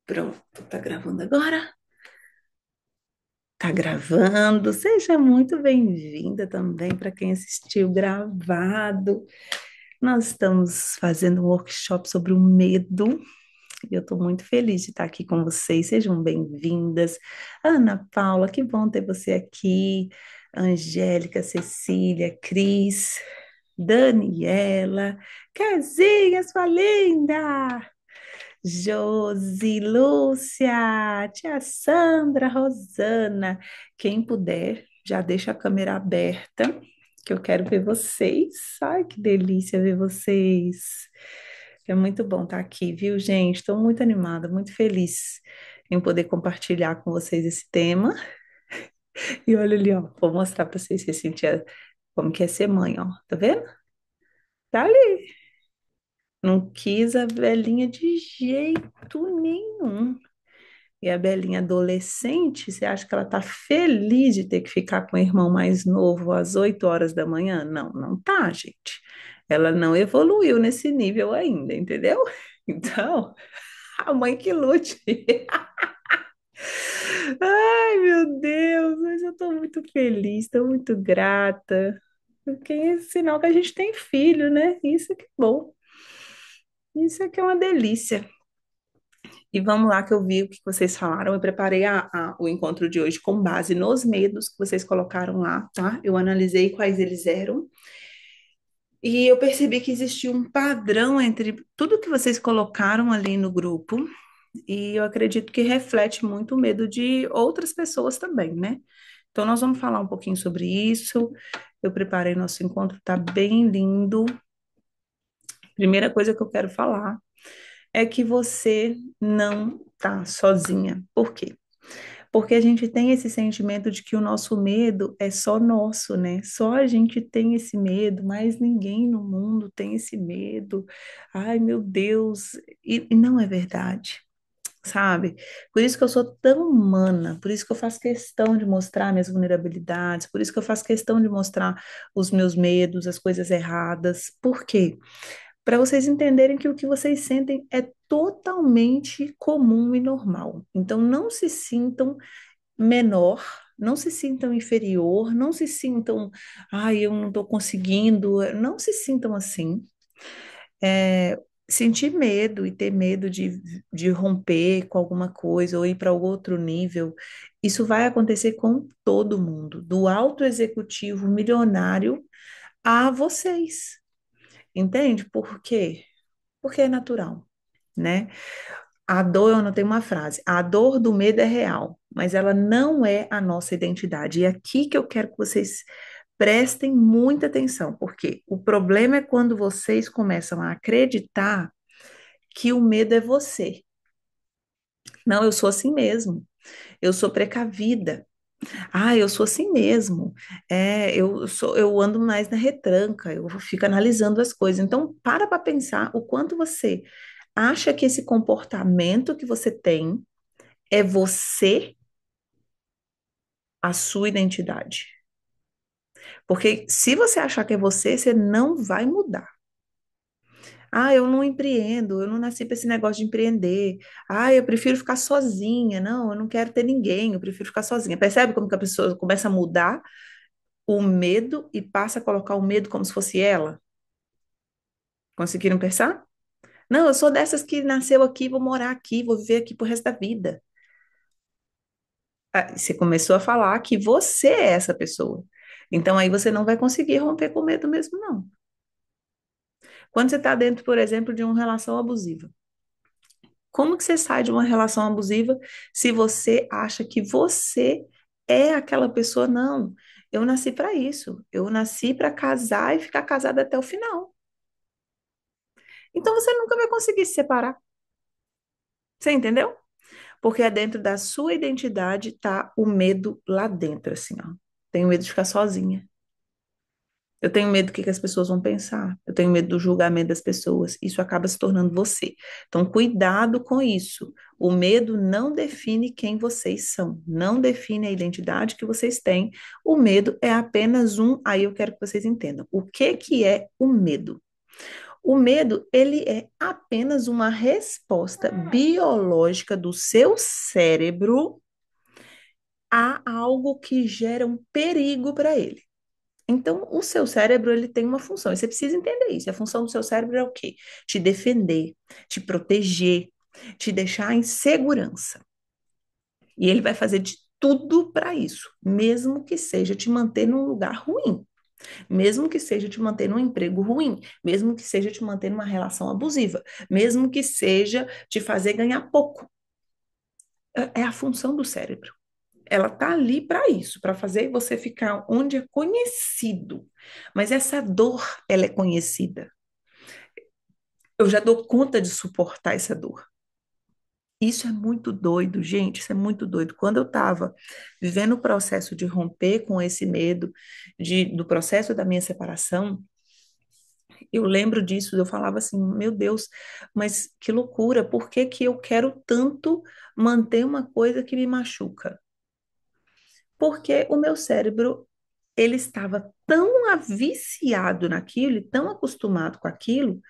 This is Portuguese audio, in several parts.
Pronto, tá gravando agora? Tá gravando. Seja muito bem-vinda também para quem assistiu gravado. Nós estamos fazendo um workshop sobre o medo e eu estou muito feliz de estar aqui com vocês. Sejam bem-vindas. Ana Paula, que bom ter você aqui. Angélica, Cecília, Cris, Daniela, Casinha, sua linda! Josi, Lúcia, tia Sandra, Rosana, quem puder, já deixa a câmera aberta, que eu quero ver vocês. Ai, que delícia ver vocês. É muito bom estar aqui, viu, gente? Estou muito animada, muito feliz em poder compartilhar com vocês esse tema. E olha ali, ó, vou mostrar para vocês se sentir como que é ser mãe, ó. Tá vendo? Tá ali. Não quis a velhinha de jeito nenhum. E a Belinha adolescente, você acha que ela tá feliz de ter que ficar com o irmão mais novo às 8 horas da manhã? Não, não tá, gente. Ela não evoluiu nesse nível ainda, entendeu? Então, a mãe que lute. Ai, meu Deus, mas eu tô muito feliz, tô muito grata. Porque é sinal que a gente tem filho, né? Isso que é bom. Isso é que é uma delícia. E vamos lá que eu vi o que vocês falaram. Eu preparei o encontro de hoje com base nos medos que vocês colocaram lá, tá? Eu analisei quais eles eram e eu percebi que existia um padrão entre tudo que vocês colocaram ali no grupo e eu acredito que reflete muito o medo de outras pessoas também, né? Então nós vamos falar um pouquinho sobre isso. Eu preparei nosso encontro, tá bem lindo. Primeira coisa que eu quero falar é que você não tá sozinha. Por quê? Porque a gente tem esse sentimento de que o nosso medo é só nosso, né? Só a gente tem esse medo, mas ninguém no mundo tem esse medo. Ai, meu Deus. E não é verdade, sabe? Por isso que eu sou tão humana, por isso que eu faço questão de mostrar minhas vulnerabilidades, por isso que eu faço questão de mostrar os meus medos, as coisas erradas. Por quê? Para vocês entenderem que o que vocês sentem é totalmente comum e normal. Então, não se sintam menor, não se sintam inferior, não se sintam, ai, eu não estou conseguindo, não se sintam assim. É, sentir medo e ter medo de romper com alguma coisa ou ir para outro nível, isso vai acontecer com todo mundo, do alto executivo milionário a vocês, entende? Por quê? Porque é natural, né? A dor, eu anotei uma frase, a dor do medo é real, mas ela não é a nossa identidade. E é aqui que eu quero que vocês prestem muita atenção, porque o problema é quando vocês começam a acreditar que o medo é você. Não, eu sou assim mesmo. Eu sou precavida. Ah, eu sou assim mesmo. Eu ando mais na retranca, eu fico analisando as coisas. Então, para pensar o quanto você acha que esse comportamento que você tem é você, a sua identidade. Porque se você achar que é você, você não vai mudar. Ah, eu não empreendo, eu não nasci para esse negócio de empreender. Ah, eu prefiro ficar sozinha. Não, eu não quero ter ninguém, eu prefiro ficar sozinha. Percebe como que a pessoa começa a mudar o medo e passa a colocar o medo como se fosse ela? Conseguiram pensar? Não, eu sou dessas que nasceu aqui, vou morar aqui, vou viver aqui pro resto da vida. Ah, você começou a falar que você é essa pessoa. Então aí você não vai conseguir romper com medo mesmo, não. Quando você está dentro, por exemplo, de uma relação abusiva, como que você sai de uma relação abusiva se você acha que você é aquela pessoa? Não, eu nasci para isso. Eu nasci para casar e ficar casada até o final. Então você nunca vai conseguir se separar. Você entendeu? Porque é dentro da sua identidade tá o medo lá dentro, assim, ó. Tenho medo de ficar sozinha. Eu tenho medo do que as pessoas vão pensar. Eu tenho medo do julgamento das pessoas. Isso acaba se tornando você. Então, cuidado com isso. O medo não define quem vocês são, não define a identidade que vocês têm. O medo é apenas um. Aí eu quero que vocês entendam. O que que é o medo? O medo, ele é apenas uma resposta biológica do seu cérebro a algo que gera um perigo para ele. Então, o seu cérebro, ele tem uma função, e você precisa entender isso. A função do seu cérebro é o quê? Te defender, te proteger, te deixar em segurança. E ele vai fazer de tudo para isso, mesmo que seja te manter num lugar ruim, mesmo que seja te manter num emprego ruim, mesmo que seja te manter numa relação abusiva, mesmo que seja te fazer ganhar pouco. É a função do cérebro. Ela tá ali para isso, para fazer você ficar onde é conhecido. Mas essa dor, ela é conhecida. Eu já dou conta de suportar essa dor. Isso é muito doido, gente, isso é muito doido. Quando eu estava vivendo o processo de romper com esse medo do processo da minha separação, eu lembro disso, eu falava assim, meu Deus, mas que loucura, por que que eu quero tanto manter uma coisa que me machuca? Porque o meu cérebro, ele estava tão viciado naquilo, e tão acostumado com aquilo,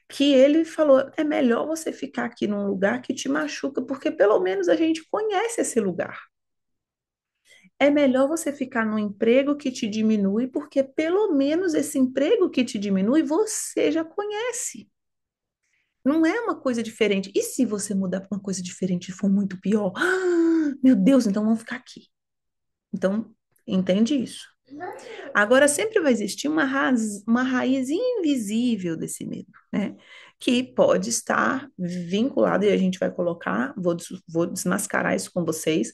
que ele falou: é melhor você ficar aqui num lugar que te machuca, porque pelo menos a gente conhece esse lugar. É melhor você ficar num emprego que te diminui, porque pelo menos esse emprego que te diminui você já conhece. Não é uma coisa diferente. E se você mudar para uma coisa diferente e for muito pior? Ah, meu Deus, então vamos ficar aqui. Então, entende isso. Agora, sempre vai existir uma raiz invisível desse medo, né? Que pode estar vinculado, e a gente vai colocar, vou desmascarar isso com vocês,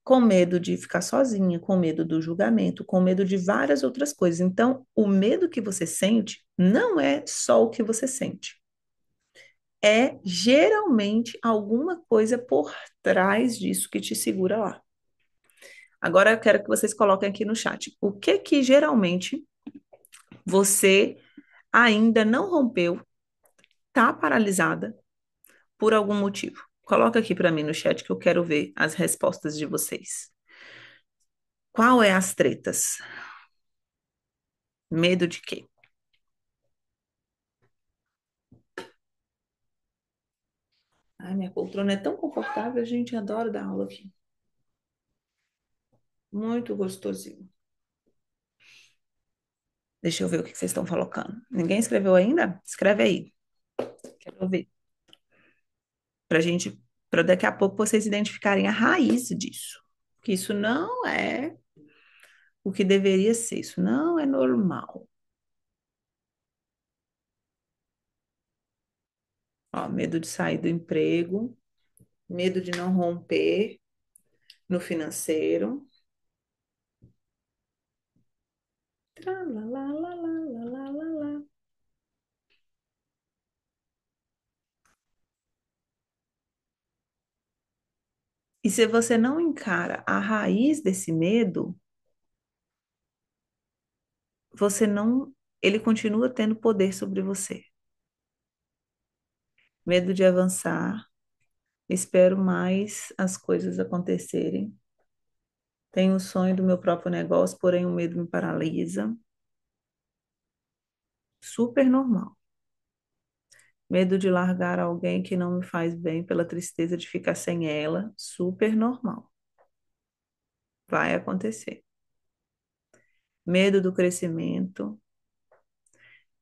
com medo de ficar sozinha, com medo do julgamento, com medo de várias outras coisas. Então, o medo que você sente não é só o que você sente. É geralmente alguma coisa por trás disso que te segura lá. Agora eu quero que vocês coloquem aqui no chat. O que que geralmente você ainda não rompeu, tá paralisada por algum motivo? Coloca aqui para mim no chat que eu quero ver as respostas de vocês. Qual é as tretas? Medo de quê? Ai, minha poltrona é tão confortável, a gente adora dar aula aqui. Muito gostosinho. Deixa eu ver o que vocês estão colocando. Ninguém escreveu ainda? Escreve aí. Quero ver. Pra gente, para daqui a pouco vocês identificarem a raiz disso. Que isso não é o que deveria ser, isso não é normal. Ó, medo de sair do emprego, medo de não romper no financeiro. Tralalalalalalala. E se você não encara a raiz desse medo, você não, ele continua tendo poder sobre você. Medo de avançar, espero mais as coisas acontecerem. Tenho o sonho do meu próprio negócio, porém o medo me paralisa. Super normal. Medo de largar alguém que não me faz bem pela tristeza de ficar sem ela. Super normal. Vai acontecer. Medo do crescimento.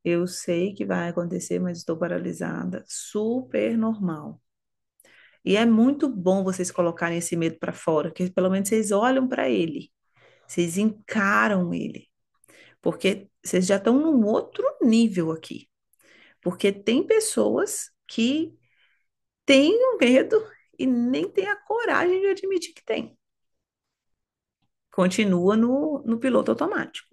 Eu sei que vai acontecer, mas estou paralisada. Super normal. E é muito bom vocês colocarem esse medo para fora, que pelo menos vocês olham para ele, vocês encaram ele, porque vocês já estão num outro nível aqui. Porque tem pessoas que têm um medo e nem têm a coragem de admitir que tem. Continua no piloto automático.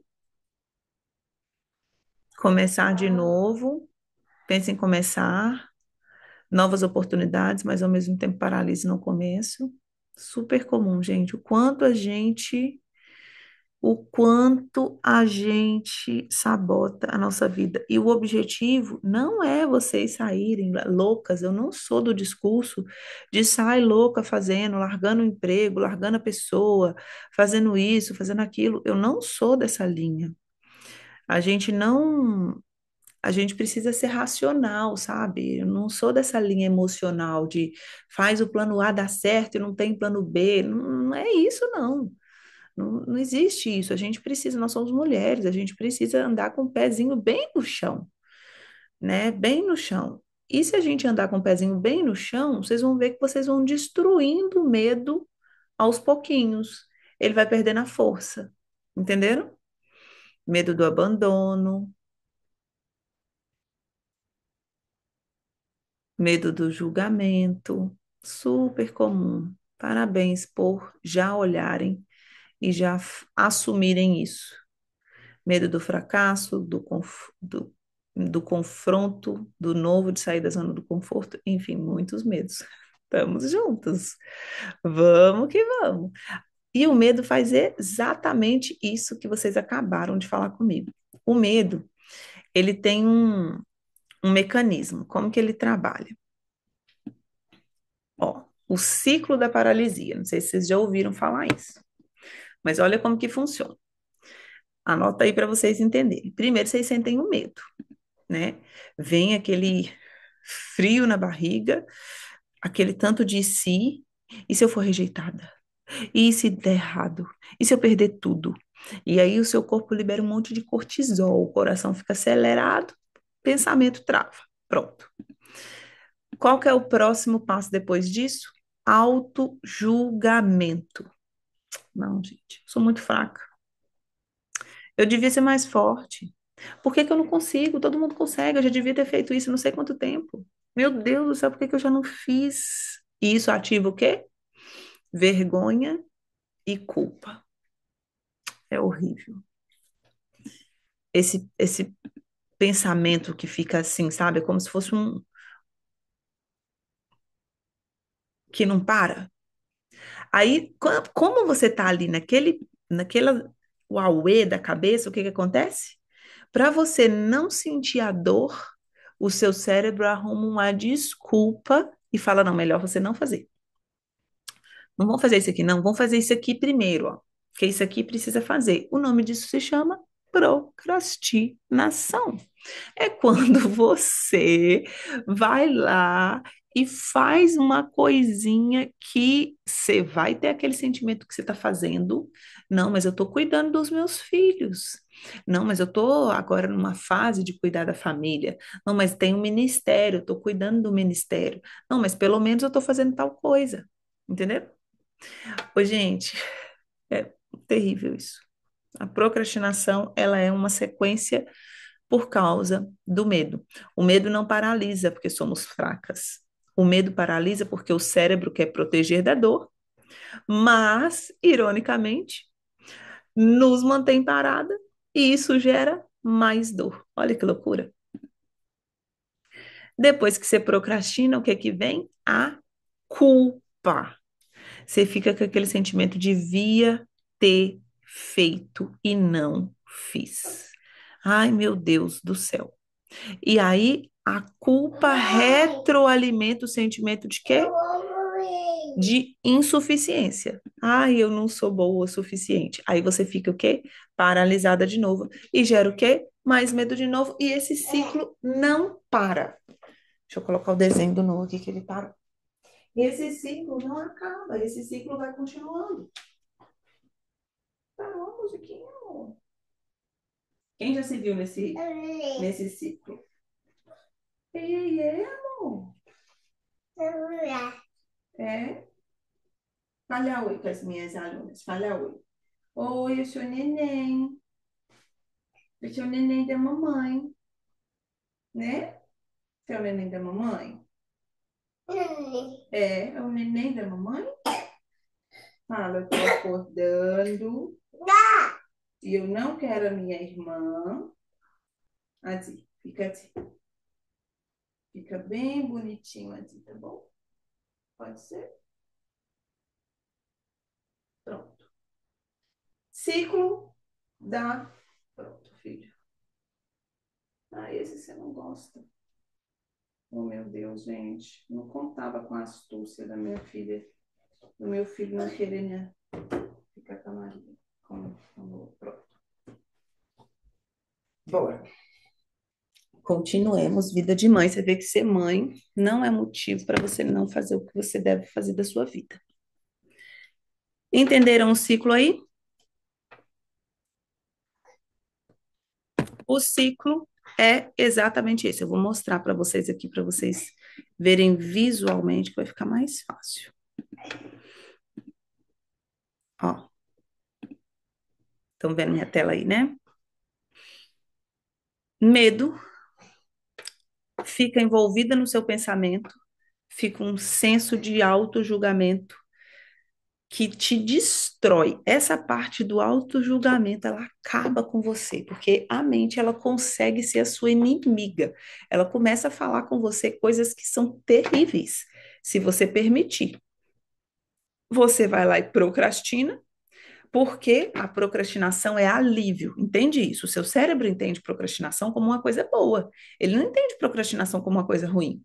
Começar de novo, pensa em começar, novas oportunidades, mas ao mesmo tempo paralise no começo. Super comum, gente. O quanto a gente sabota a nossa vida. E o objetivo não é vocês saírem loucas. Eu não sou do discurso de sair louca fazendo, largando o emprego, largando a pessoa, fazendo isso, fazendo aquilo. Eu não sou dessa linha. A gente não A gente precisa ser racional, sabe? Eu não sou dessa linha emocional de faz o plano A dar certo e não tem plano B. Não, não é isso, não. Não, não existe isso. A gente precisa, nós somos mulheres, a gente precisa andar com o pezinho bem no chão, né? Bem no chão. E se a gente andar com o pezinho bem no chão, vocês vão ver que vocês vão destruindo o medo aos pouquinhos. Ele vai perdendo a força. Entenderam? Medo do abandono, medo do julgamento, super comum. Parabéns por já olharem e já assumirem isso. Medo do fracasso, do confronto, do novo, de sair da zona do conforto, enfim, muitos medos. Estamos juntos. Vamos que vamos. E o medo faz exatamente isso que vocês acabaram de falar comigo. O medo, ele tem um mecanismo. Como que ele trabalha? Ó, o ciclo da paralisia. Não sei se vocês já ouviram falar isso, mas olha como que funciona. Anota aí para vocês entenderem. Primeiro, vocês sentem o medo, né? Vem aquele frio na barriga, aquele tanto de si, e se eu for rejeitada? E se der errado? E se eu perder tudo? E aí o seu corpo libera um monte de cortisol, o coração fica acelerado, pensamento trava. Pronto. Qual que é o próximo passo depois disso? Auto-julgamento. Não, gente, sou muito fraca. Eu devia ser mais forte. Por que que eu não consigo? Todo mundo consegue. Eu já devia ter feito isso não sei quanto tempo. Meu Deus do céu, por que que eu já não fiz? E isso ativa o quê? Vergonha e culpa. É horrível. Esse pensamento que fica assim, sabe? É como se fosse um que não para. Aí, como você tá ali naquela uauê da cabeça, o que que acontece? Para você não sentir a dor, o seu cérebro arruma uma desculpa e fala: não, melhor você não fazer. Não vamos fazer isso aqui, não. Vamos fazer isso aqui primeiro, ó. Porque isso aqui precisa fazer. O nome disso se chama procrastinação. É quando você vai lá e faz uma coisinha que você vai ter aquele sentimento que você está fazendo. Não, mas eu estou cuidando dos meus filhos. Não, mas eu estou agora numa fase de cuidar da família. Não, mas tem um ministério, eu estou cuidando do ministério. Não, mas pelo menos eu estou fazendo tal coisa. Entendeu? Ô, gente, é terrível isso. A procrastinação, ela é uma sequência por causa do medo. O medo não paralisa porque somos fracas. O medo paralisa porque o cérebro quer proteger da dor, mas, ironicamente, nos mantém parada e isso gera mais dor. Olha que loucura. Depois que você procrastina, o que é que vem? A culpa. Você fica com aquele sentimento de devia ter feito e não fiz. Ai, meu Deus do céu. E aí a culpa retroalimenta o sentimento de quê? De insuficiência. Ai, eu não sou boa o suficiente. Aí você fica o quê? Paralisada de novo. E gera o quê? Mais medo de novo. E esse ciclo não para. Deixa eu colocar o desenho do novo aqui que ele parou. E esse ciclo não acaba. Esse ciclo vai continuando. Parou, musiquinho. Quem já se viu nesse ciclo? Ei, amor. É? Fala oi com as minhas alunas. Fala oi. Oi, eu sou neném. Eu sou o neném da mamãe, né? Você é o neném da mamãe? É o neném da mamãe? Fala, eu tô acordando e eu não quero a minha irmã. Assim, fica assim. Fica bem bonitinho assim, tá bom? Pode ser? Pronto. Ciclo da. Pronto, filho. Ah, esse você não gosta. Oh, meu Deus, gente. Não contava com a astúcia da minha filha, do meu filho não querer, né? Ficar com a Maria. Pronto. Bora. Continuemos vida de mãe. Você vê que ser mãe não é motivo para você não fazer o que você deve fazer da sua vida. Entenderam o ciclo aí? O ciclo é exatamente esse. Eu vou mostrar para vocês aqui, para vocês verem visualmente, que vai ficar mais fácil. Ó, estão vendo minha tela aí, né? Medo fica envolvida no seu pensamento, fica um senso de auto-julgamento que te destrói. Essa parte do auto-julgamento, ela acaba com você, porque a mente, ela consegue ser a sua inimiga. Ela começa a falar com você coisas que são terríveis, se você permitir. Você vai lá e procrastina, porque a procrastinação é alívio, entende isso? O seu cérebro entende procrastinação como uma coisa boa. Ele não entende procrastinação como uma coisa ruim.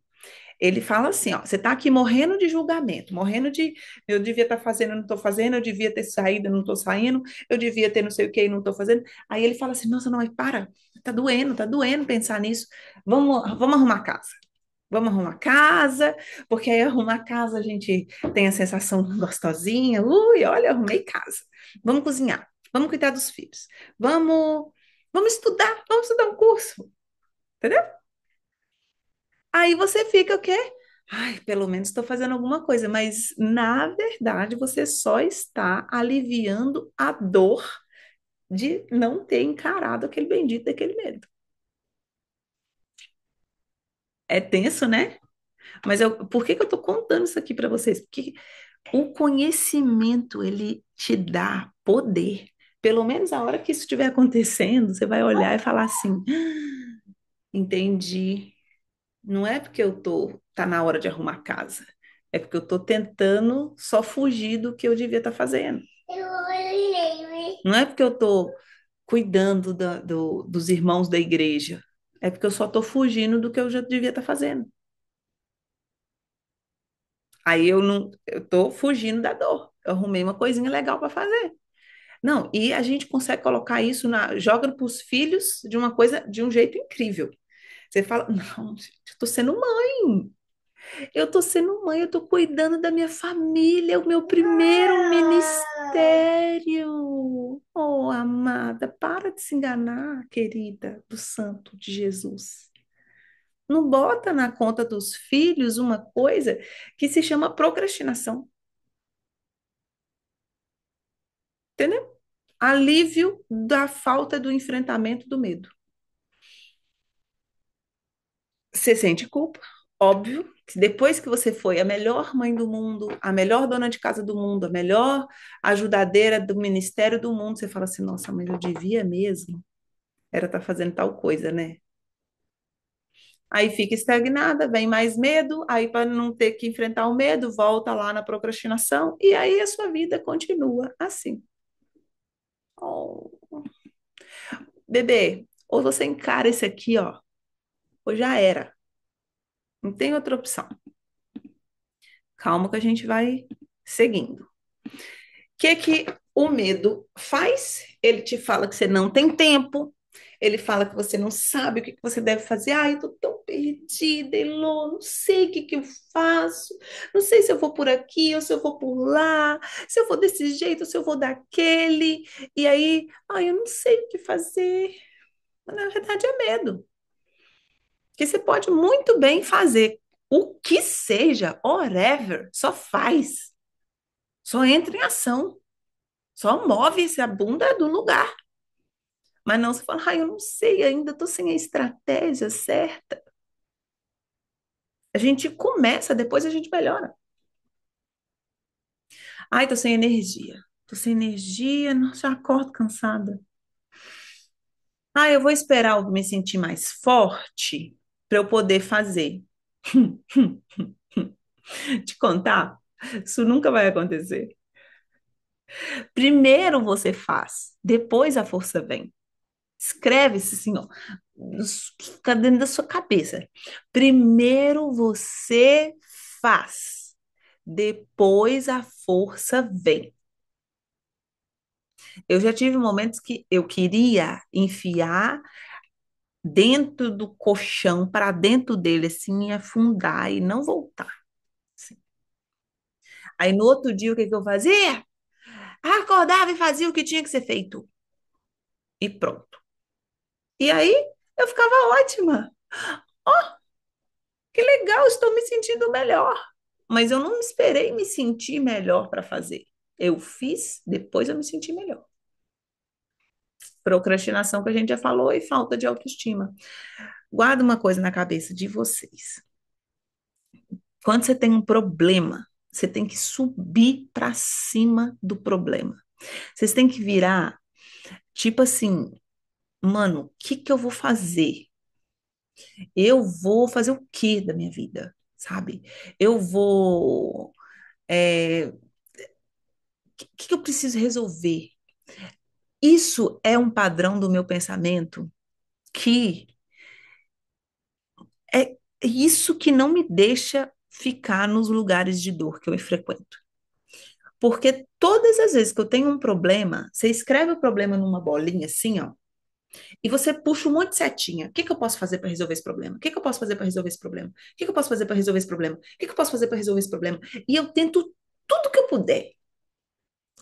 Ele fala assim, ó, você está aqui morrendo de julgamento, morrendo de eu devia estar fazendo, não estou fazendo, eu devia ter saído, não estou saindo, eu devia ter não sei o que, não estou fazendo. Aí ele fala assim, nossa, não, mas para, tá doendo pensar nisso. Vamos arrumar casa. Vamos arrumar casa, porque aí arrumar casa a gente tem a sensação gostosinha. Ui, olha, arrumei casa. Vamos cozinhar, vamos cuidar dos filhos. Vamos, vamos estudar um curso, entendeu? Aí você fica o quê? Ai, pelo menos estou fazendo alguma coisa, mas na verdade você só está aliviando a dor de não ter encarado aquele bendito daquele medo. É tenso, né? Mas por que que eu estou contando isso aqui para vocês? Porque o conhecimento, ele te dá poder. Pelo menos a hora que isso estiver acontecendo, você vai olhar e falar assim: entendi. Não é porque tá na hora de arrumar casa. É porque eu tô tentando só fugir do que eu devia estar fazendo. Não é porque eu tô cuidando dos irmãos da igreja. É porque eu só tô fugindo do que eu já devia estar fazendo. Aí eu não, eu tô fugindo da dor. Eu arrumei uma coisinha legal para fazer. Não, e a gente consegue colocar isso joga para os filhos de uma coisa, de um jeito incrível. Você fala, não, gente, eu tô sendo mãe. Eu tô sendo mãe, eu tô cuidando da minha família, é o meu primeiro ministério. Oh, amada, para de se enganar, querida do Santo de Jesus. Não bota na conta dos filhos uma coisa que se chama procrastinação, entendeu? Alívio da falta do enfrentamento do medo. Você sente culpa? Óbvio que depois que você foi a melhor mãe do mundo, a melhor dona de casa do mundo, a melhor ajudadeira do ministério do mundo, você fala assim: nossa, mas eu devia mesmo, era estar fazendo tal coisa, né? Aí fica estagnada, vem mais medo, aí para não ter que enfrentar o medo, volta lá na procrastinação, e aí a sua vida continua assim. Oh, bebê, ou você encara isso aqui, ó, ou já era, não tem outra opção. Calma que a gente vai seguindo. Que o medo faz? Ele te fala que você não tem tempo, ele fala que você não sabe o que que você deve fazer. Ai, eu tô tão perdida, Elô, não sei o que que eu faço, não sei se eu vou por aqui ou se eu vou por lá, se eu vou desse jeito ou se eu vou daquele. E aí, ai, eu não sei o que fazer. Mas, na verdade, é medo. Que você pode muito bem fazer o que seja, whatever, só faz, só entra em ação. Só move essa bunda do lugar. Mas não se fala, eu não sei ainda, estou sem a estratégia certa. A gente começa, depois a gente melhora. Ai, tô sem energia. Tô sem energia, nossa, já acordo cansada. Eu vou esperar eu me sentir mais forte para eu poder fazer. Te contar? Isso nunca vai acontecer. Primeiro você faz, depois a força vem. Escreve-se assim, ó, fica dentro da sua cabeça. Primeiro você faz, depois a força vem. Eu já tive momentos que eu queria enfiar dentro do colchão, para dentro dele, assim, e afundar e não voltar. Assim. Aí no outro dia, o que que eu fazia? Acordava e fazia o que tinha que ser feito. E pronto. E aí eu ficava ótima. Oh, que legal, estou me sentindo melhor. Mas eu não esperei me sentir melhor para fazer. Eu fiz, depois eu me senti melhor. Procrastinação que a gente já falou e falta de autoestima. Guarda uma coisa na cabeça de vocês. Quando você tem um problema, você tem que subir para cima do problema. Vocês têm que virar, tipo assim, mano, o que que eu vou fazer? Eu vou fazer o que da minha vida, sabe? Eu vou. O que eu preciso resolver? Isso é um padrão do meu pensamento que é isso que não me deixa ficar nos lugares de dor que eu frequento. Porque todas as vezes que eu tenho um problema, você escreve o problema numa bolinha assim, ó, e você puxa um monte de setinha. O que que eu posso fazer para resolver esse problema? O que que eu posso fazer para resolver esse problema? O que que eu posso fazer para resolver esse problema? O que que eu posso fazer para resolver esse problema? E eu tento tudo que eu puder.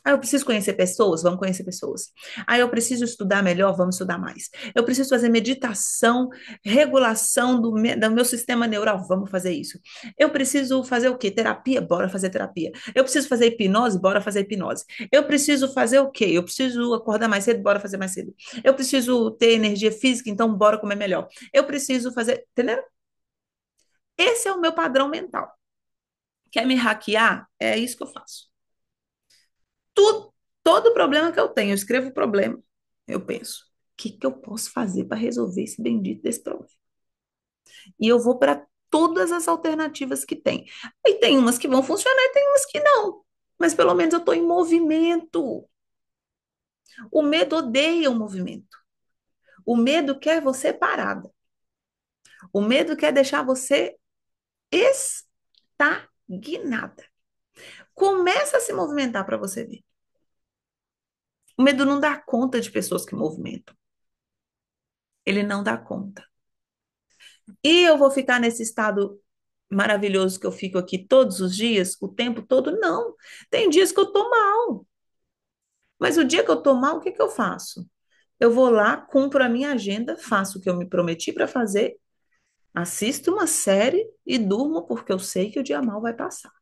Ah, eu preciso conhecer pessoas? Vamos conhecer pessoas. Ah, eu preciso estudar melhor? Vamos estudar mais. Eu preciso fazer meditação, regulação do meu sistema neural? Vamos fazer isso. Eu preciso fazer o quê? Terapia? Bora fazer terapia. Eu preciso fazer hipnose? Bora fazer hipnose. Eu preciso fazer o quê? Eu preciso acordar mais cedo? Bora fazer mais cedo. Eu preciso ter energia física? Então bora comer melhor. Eu preciso fazer. Entendeu? Esse é o meu padrão mental. Quer me hackear? É isso que eu faço. Tudo, todo problema que eu tenho, eu escrevo o problema, eu penso, o que que eu posso fazer para resolver esse bendito desse problema? E eu vou para todas as alternativas que tem. E tem umas que vão funcionar e tem umas que não. Mas pelo menos eu estou em movimento. O medo odeia o movimento. O medo quer você parada. O medo quer deixar você estagnada. Começa a se movimentar para você ver. O medo não dá conta de pessoas que movimentam. Ele não dá conta. E eu vou ficar nesse estado maravilhoso que eu fico aqui todos os dias, o tempo todo? Não. Tem dias que eu tô mal. Mas o dia que eu tô mal, o que que eu faço? Eu vou lá, cumpro a minha agenda, faço o que eu me prometi para fazer, assisto uma série e durmo porque eu sei que o dia mal vai passar.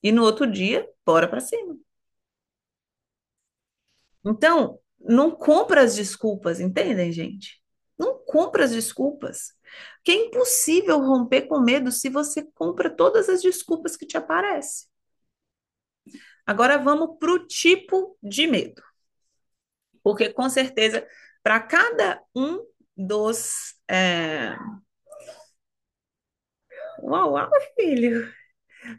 E no outro dia, bora para cima. Então, não compra as desculpas, entendem, gente? Não compra as desculpas. Que é impossível romper com medo se você compra todas as desculpas que te aparecem. Agora vamos para o tipo de medo. Porque com certeza, para cada um dos. Uau, uau, filho!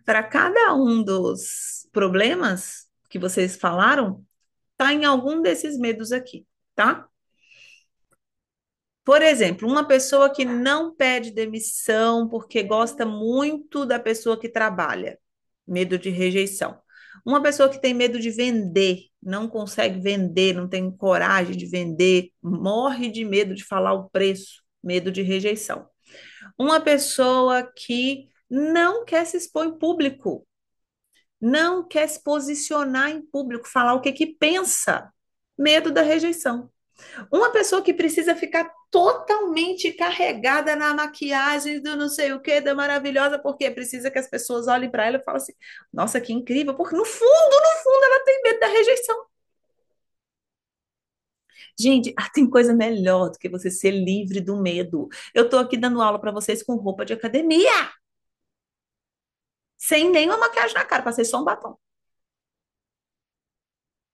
Para cada um dos problemas que vocês falaram, tá em algum desses medos aqui, tá? Por exemplo, uma pessoa que não pede demissão porque gosta muito da pessoa que trabalha, medo de rejeição. Uma pessoa que tem medo de vender, não consegue vender, não tem coragem de vender, morre de medo de falar o preço, medo de rejeição. Uma pessoa que não quer se expor em público, não quer se posicionar em público, falar o que que pensa, medo da rejeição. Uma pessoa que precisa ficar totalmente carregada na maquiagem do não sei o que, da maravilhosa, porque precisa que as pessoas olhem para ela e falem assim: nossa, que incrível, porque no fundo, ela tem medo da rejeição. Gente, tem coisa melhor do que você ser livre do medo. Eu tô aqui dando aula para vocês com roupa de academia, sem nenhuma maquiagem na cara, passei só um batom.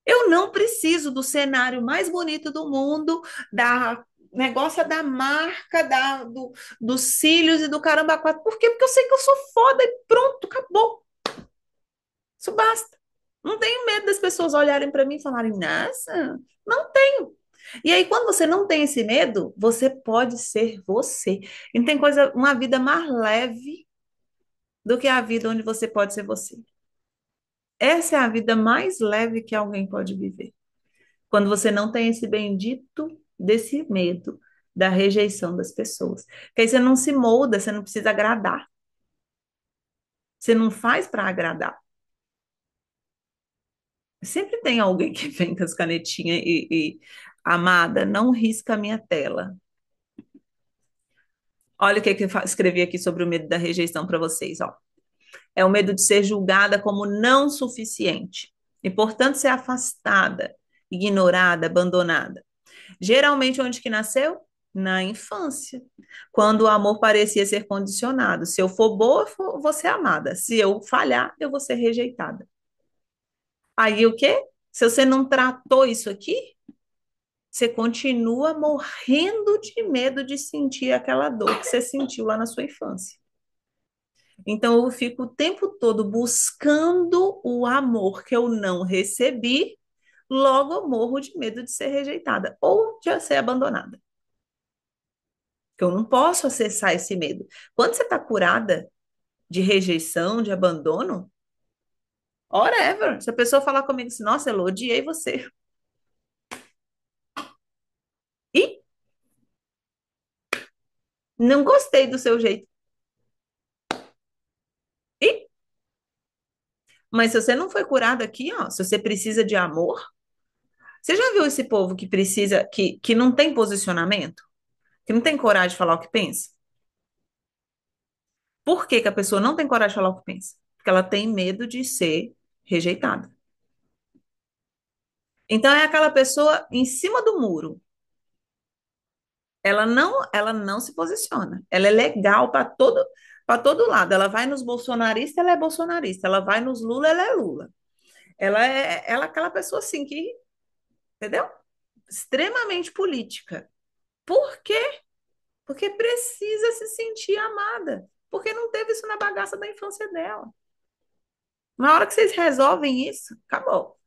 Eu não preciso do cenário mais bonito do mundo, da negócio da marca, dos cílios e do caramba quatro. Por quê? Porque eu sei que eu sou foda e pronto, acabou. Isso basta. Não tenho medo das pessoas olharem para mim e falarem, nossa, não tenho. E aí, quando você não tem esse medo, você pode ser você. E não tem coisa, uma vida mais leve do que a vida onde você pode ser você. Essa é a vida mais leve que alguém pode viver. Quando você não tem esse bendito desse medo da rejeição das pessoas. Porque aí você não se molda, você não precisa agradar. Você não faz para agradar. Sempre tem alguém que vem com as canetinhas amada, não risca a minha tela. Olha o que, que eu escrevi aqui sobre o medo da rejeição para vocês, ó. É o medo de ser julgada como não suficiente e, portanto, ser afastada, ignorada, abandonada. Geralmente, onde que nasceu? Na infância, quando o amor parecia ser condicionado. Se eu for boa, vou ser amada. Se eu falhar, eu vou ser rejeitada. Aí o quê? Se você não tratou isso aqui, você continua morrendo de medo de sentir aquela dor que você sentiu lá na sua infância. Então eu fico o tempo todo buscando o amor que eu não recebi, logo eu morro de medo de ser rejeitada ou de ser abandonada. Que eu não posso acessar esse medo. Quando você está curada de rejeição, de abandono, whatever. Se a pessoa falar comigo assim, nossa, eu odiei você. E não gostei do seu jeito. E, mas se você não foi curado aqui, ó, se você precisa de amor, você já viu esse povo que precisa, que não tem posicionamento? Que não tem coragem de falar o que pensa? Por que que a pessoa não tem coragem de falar o que pensa? Porque ela tem medo de ser rejeitada. Então é aquela pessoa em cima do muro. Ela não se posiciona. Ela é legal para todo lado. Ela vai nos bolsonaristas, ela é bolsonarista. Ela vai nos Lula, ela é Lula. Ela é aquela pessoa assim que, entendeu? Extremamente política. Por quê? Porque precisa se sentir amada. Porque não teve isso na bagaça da infância dela. Na hora que vocês resolvem isso, acabou.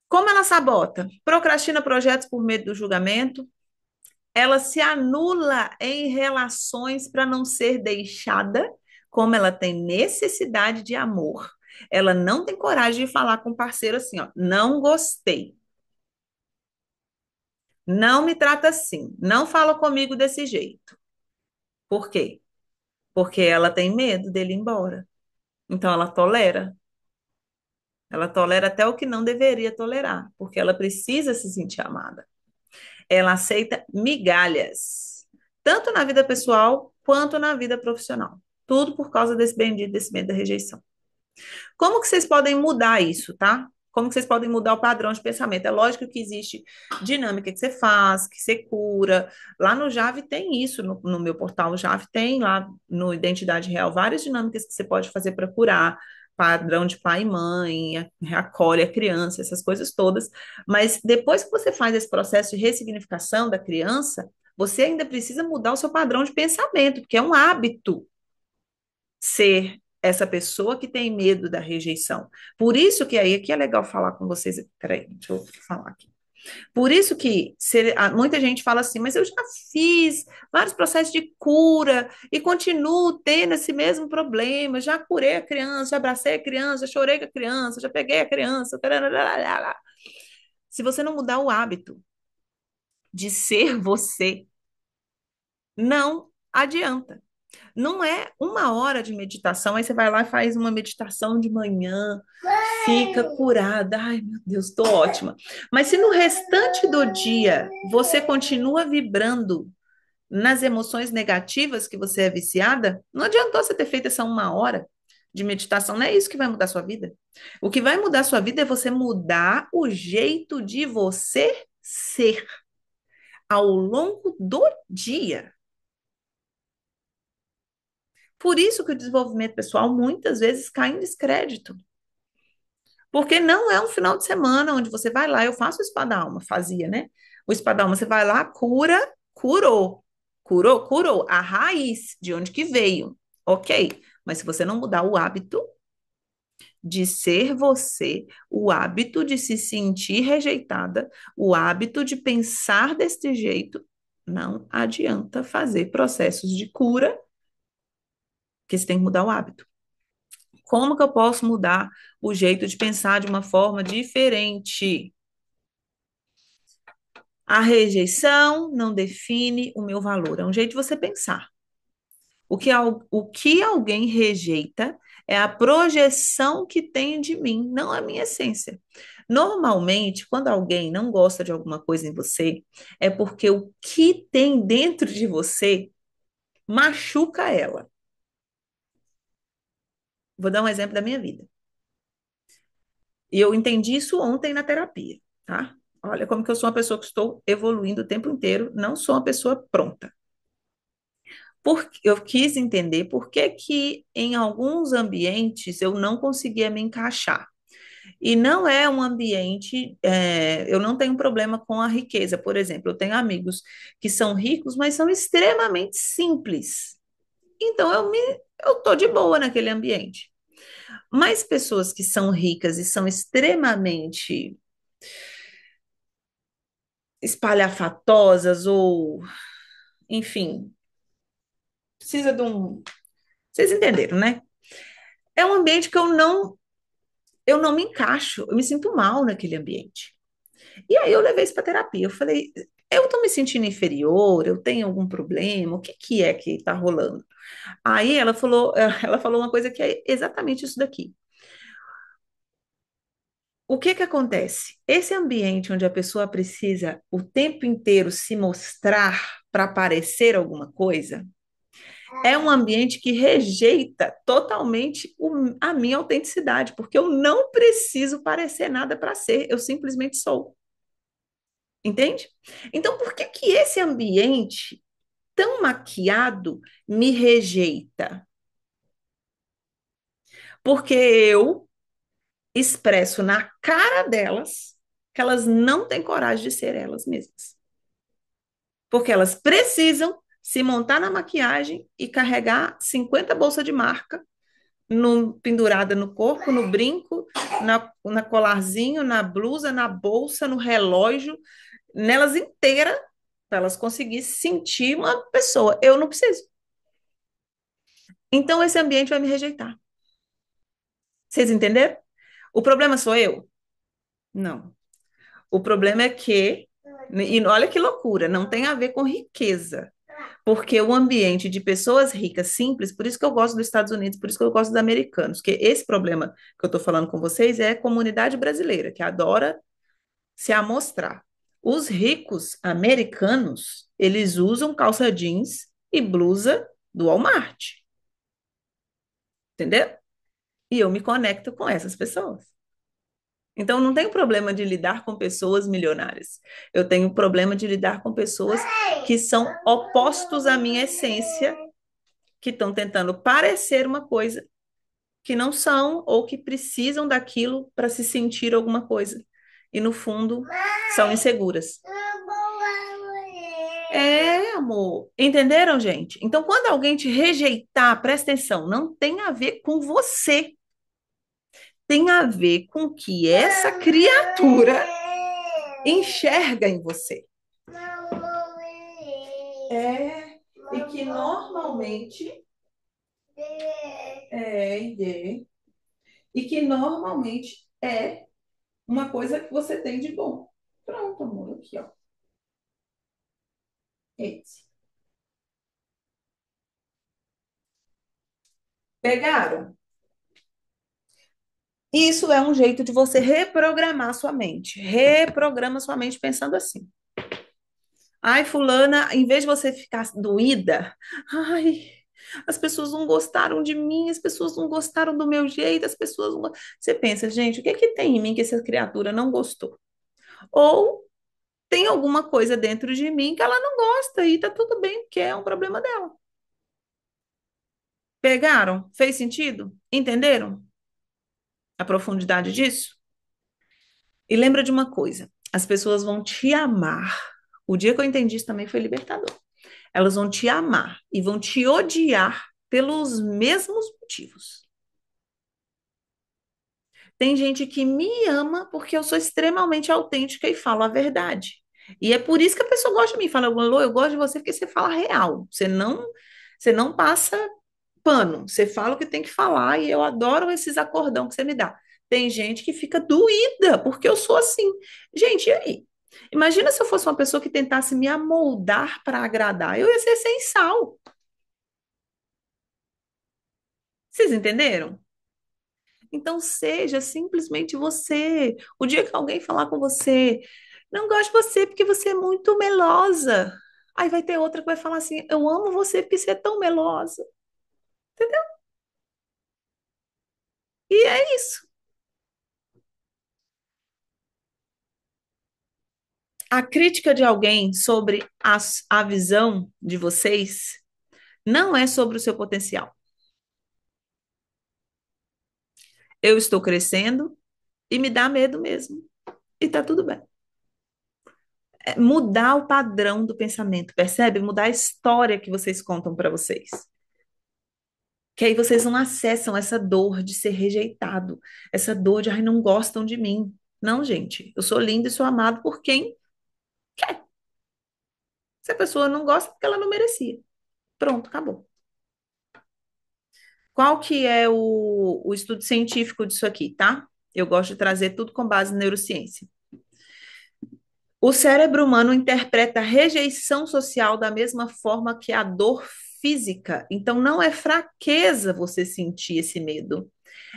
Como ela sabota? Procrastina projetos por medo do julgamento. Ela se anula em relações para não ser deixada, como ela tem necessidade de amor. Ela não tem coragem de falar com o parceiro assim, ó, não gostei, não me trata assim, não fala comigo desse jeito. Por quê? Porque ela tem medo dele ir embora. Então ela tolera até o que não deveria tolerar, porque ela precisa se sentir amada. Ela aceita migalhas, tanto na vida pessoal quanto na vida profissional. Tudo por causa desse bendito, desse medo da rejeição. Como que vocês podem mudar isso, tá? Como que vocês podem mudar o padrão de pensamento? É lógico que existe dinâmica que você faz, que você cura. Lá no Jave tem isso, no meu portal Jave tem lá no Identidade Real várias dinâmicas que você pode fazer para curar. Padrão de pai e mãe, acolhe a criança, essas coisas todas. Mas depois que você faz esse processo de ressignificação da criança, você ainda precisa mudar o seu padrão de pensamento, porque é um hábito ser essa pessoa que tem medo da rejeição. Por isso que aí aqui é legal falar com vocês. Peraí, deixa eu falar aqui. Por isso que muita gente fala assim, mas eu já fiz vários processos de cura e continuo tendo esse mesmo problema. Já curei a criança, já abracei a criança, já chorei com a criança, já peguei a criança. Tararara. Se você não mudar o hábito de ser você, não adianta. Não é uma hora de meditação, aí você vai lá e faz uma meditação de manhã, fica curada. Ai, meu Deus, estou ótima. Mas se no restante do dia você continua vibrando nas emoções negativas que você é viciada, não adiantou você ter feito essa uma hora de meditação, não é isso que vai mudar a sua vida. O que vai mudar a sua vida é você mudar o jeito de você ser ao longo do dia. Por isso que o desenvolvimento pessoal muitas vezes cai em descrédito. Porque não é um final de semana onde você vai lá, eu faço o spa da alma, fazia, né? O spa da alma, você vai lá, cura, curou. Curou, curou. A raiz, de onde que veio. Ok. Mas se você não mudar o hábito de ser você, o hábito de se sentir rejeitada, o hábito de pensar desse jeito, não adianta fazer processos de cura, porque você tem que mudar o hábito. Como que eu posso mudar o jeito de pensar de uma forma diferente? A rejeição não define o meu valor. É um jeito de você pensar. O que alguém rejeita é a projeção que tem de mim, não a minha essência. Normalmente, quando alguém não gosta de alguma coisa em você, é porque o que tem dentro de você machuca ela. Vou dar um exemplo da minha vida. E eu entendi isso ontem na terapia, tá? Olha como que eu sou uma pessoa que estou evoluindo o tempo inteiro, não sou uma pessoa pronta. Porque eu quis entender por que que em alguns ambientes eu não conseguia me encaixar. E não é um ambiente, eu não tenho problema com a riqueza, por exemplo, eu tenho amigos que são ricos, mas são extremamente simples. Então eu tô de boa naquele ambiente. Mas pessoas que são ricas e são extremamente espalhafatosas ou, enfim, precisa de um, vocês entenderam, né? É um ambiente que eu não me encaixo, eu me sinto mal naquele ambiente. E aí eu levei isso para terapia. Eu falei, eu tô me sentindo inferior, eu tenho algum problema, o que que é que tá rolando? Aí ela falou uma coisa que é exatamente isso daqui. O que que acontece? Esse ambiente onde a pessoa precisa o tempo inteiro se mostrar para parecer alguma coisa, é um ambiente que rejeita totalmente a minha autenticidade, porque eu não preciso parecer nada para ser, eu simplesmente sou. Entende? Então, por que que esse ambiente tão maquiado me rejeita? Porque eu expresso na cara delas que elas não têm coragem de ser elas mesmas. Porque elas precisam se montar na maquiagem e carregar 50 bolsas de marca pendurada no corpo, no brinco, na colarzinho, na blusa, na bolsa, no relógio, nelas inteiras, para elas conseguirem sentir uma pessoa. Eu não preciso. Então, esse ambiente vai me rejeitar. Vocês entenderam? O problema sou eu? Não. O problema é que, e olha que loucura, não tem a ver com riqueza. Porque o ambiente de pessoas ricas, simples, por isso que eu gosto dos Estados Unidos, por isso que eu gosto dos americanos, porque esse problema que eu estou falando com vocês é a comunidade brasileira, que adora se amostrar. Os ricos americanos, eles usam calça jeans e blusa do Walmart, entendeu? E eu me conecto com essas pessoas. Então, não tenho problema de lidar com pessoas milionárias. Eu tenho problema de lidar com pessoas que são opostos à minha essência, que estão tentando parecer uma coisa que não são ou que precisam daquilo para se sentir alguma coisa. E, no fundo, são inseguras. É, amor. Entenderam, gente? Então, quando alguém te rejeitar, presta atenção, não tem a ver com você. Tem a ver com o que essa criatura enxerga em você. É, e que normalmente é, e que normalmente é uma coisa que você tem de bom. Pronto, amor, aqui, ó. Esse. Pegaram? Isso é um jeito de você reprogramar sua mente. Reprograma sua mente pensando assim. Ai, fulana, em vez de você ficar doída, ai, as pessoas não gostaram de mim, as pessoas não gostaram do meu jeito, as pessoas não... Você pensa, gente, o que é que tem em mim que essa criatura não gostou? Ou tem alguma coisa dentro de mim que ela não gosta e tá tudo bem, porque é um problema dela. Pegaram? Fez sentido? Entenderam a profundidade disso? E lembra de uma coisa: as pessoas vão te amar. O dia que eu entendi isso também foi libertador. Elas vão te amar e vão te odiar pelos mesmos motivos. Tem gente que me ama porque eu sou extremamente autêntica e falo a verdade. E é por isso que a pessoa gosta de mim. Fala, Lu, eu gosto de você porque você fala real. Você não passa pano. Você fala o que tem que falar e eu adoro esses acordão que você me dá. Tem gente que fica doída porque eu sou assim. Gente, e aí? Imagina se eu fosse uma pessoa que tentasse me amoldar para agradar. Eu ia ser sem sal. Vocês entenderam? Então seja simplesmente você. O dia que alguém falar com você, não gosto de você porque você é muito melosa. Aí vai ter outra que vai falar assim: eu amo você porque você é tão melosa. E é isso. A crítica de alguém sobre a visão de vocês não é sobre o seu potencial. Eu estou crescendo e me dá medo mesmo. E tá tudo bem. É mudar o padrão do pensamento, percebe? Mudar a história que vocês contam para vocês. Que aí vocês não acessam essa dor de ser rejeitado, essa dor de, ai, não gostam de mim. Não, gente, eu sou lindo e sou amado por quem quer. Se a pessoa não gosta, é porque ela não merecia. Pronto, acabou. Qual que é o estudo científico disso aqui, tá? Eu gosto de trazer tudo com base em neurociência. O cérebro humano interpreta a rejeição social da mesma forma que a dor física. Então, não é fraqueza você sentir esse medo.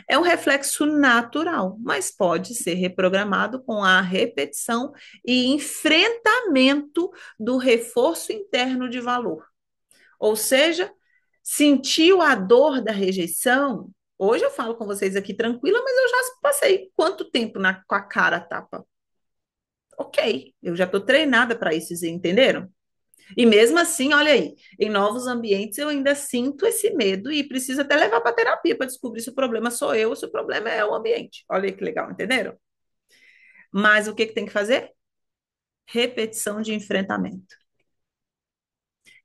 É um reflexo natural, mas pode ser reprogramado com a repetição e enfrentamento do reforço interno de valor. Ou seja, sentiu a dor da rejeição. Hoje eu falo com vocês aqui tranquila, mas eu já passei quanto tempo com a cara a tapa? Ok, eu já estou treinada para isso, vocês entenderam? E mesmo assim, olha aí, em novos ambientes eu ainda sinto esse medo e preciso até levar para terapia para descobrir se o problema sou eu ou se o problema é o ambiente. Olha aí que legal, entenderam? Mas o que que tem que fazer? Repetição de enfrentamento.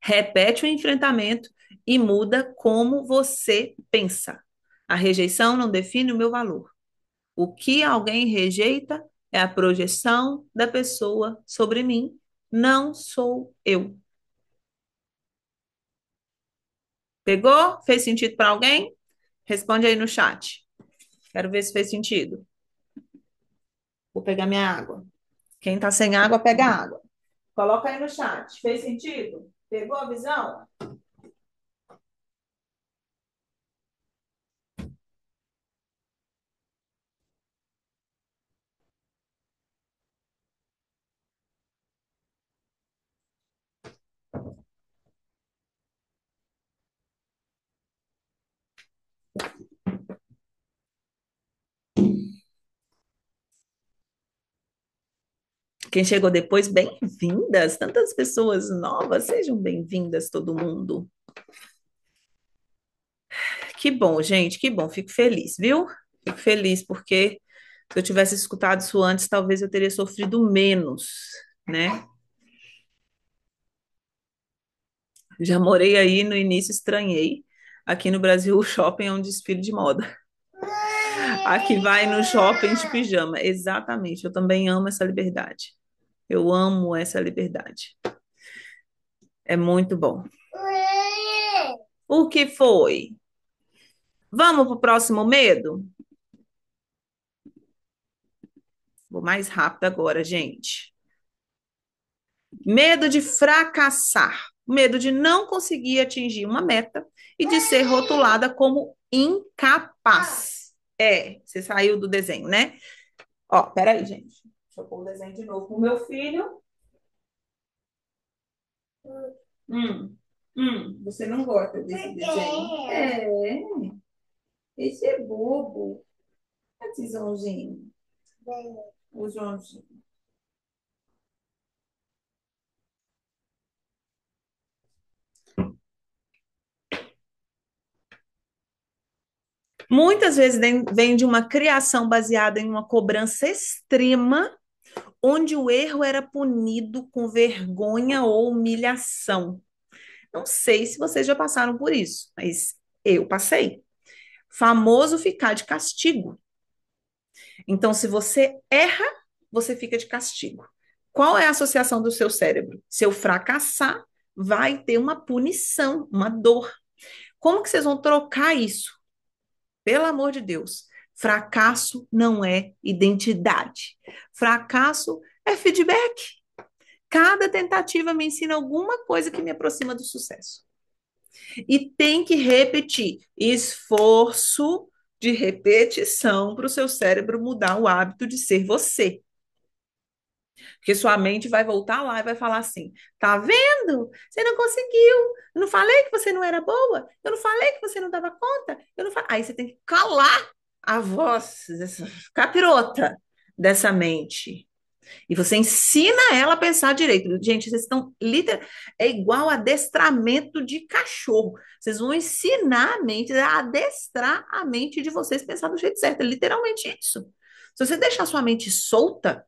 Repete o enfrentamento e muda como você pensa. A rejeição não define o meu valor. O que alguém rejeita é a projeção da pessoa sobre mim, não sou eu. Pegou? Fez sentido para alguém? Responde aí no chat. Quero ver se fez sentido. Vou pegar minha água. Quem está sem água, pega água. Coloca aí no chat. Fez sentido? Pegou a visão? Quem chegou depois, bem-vindas. Tantas pessoas novas, sejam bem-vindas, todo mundo. Que bom, gente, que bom. Fico feliz, viu? Fico feliz porque se eu tivesse escutado isso antes, talvez eu teria sofrido menos, né? Já morei aí no início, estranhei. Aqui no Brasil, o shopping é um desfile de moda. Aqui vai no shopping de pijama. Exatamente, eu também amo essa liberdade. Eu amo essa liberdade. É muito bom. O que foi? Vamos para o próximo medo? Vou mais rápido agora, gente. Medo de fracassar. Medo de não conseguir atingir uma meta e de ser rotulada como incapaz. É, você saiu do desenho, né? Ó, peraí, gente. Deixa eu pôr o desenho de novo com o meu filho. Você não gosta desse desenho? É, esse é bobo. Esse Joãozinho. O Joãozinho. Muitas vezes vem de uma criação baseada em uma cobrança extrema, onde o erro era punido com vergonha ou humilhação. Não sei se vocês já passaram por isso, mas eu passei. Famoso ficar de castigo. Então, se você erra, você fica de castigo. Qual é a associação do seu cérebro? Se eu fracassar, vai ter uma punição, uma dor. Como que vocês vão trocar isso? Pelo amor de Deus. Fracasso não é identidade. Fracasso É feedback. Cada tentativa me ensina alguma coisa que me aproxima do sucesso. E tem que repetir. Esforço de repetição para o seu cérebro mudar o hábito de ser você. Porque sua mente vai voltar lá e vai falar assim: tá vendo? Você não conseguiu. Eu não falei que você não era boa. Eu não falei que você não dava conta. Eu não fa... Aí você tem que calar a voz, essa capirota dessa mente. E você ensina ela a pensar direito. Gente, vocês estão literal, é igual adestramento de cachorro. Vocês vão ensinar a mente, a adestrar a mente de vocês a pensar do jeito certo. É literalmente isso. Se você deixar sua mente solta,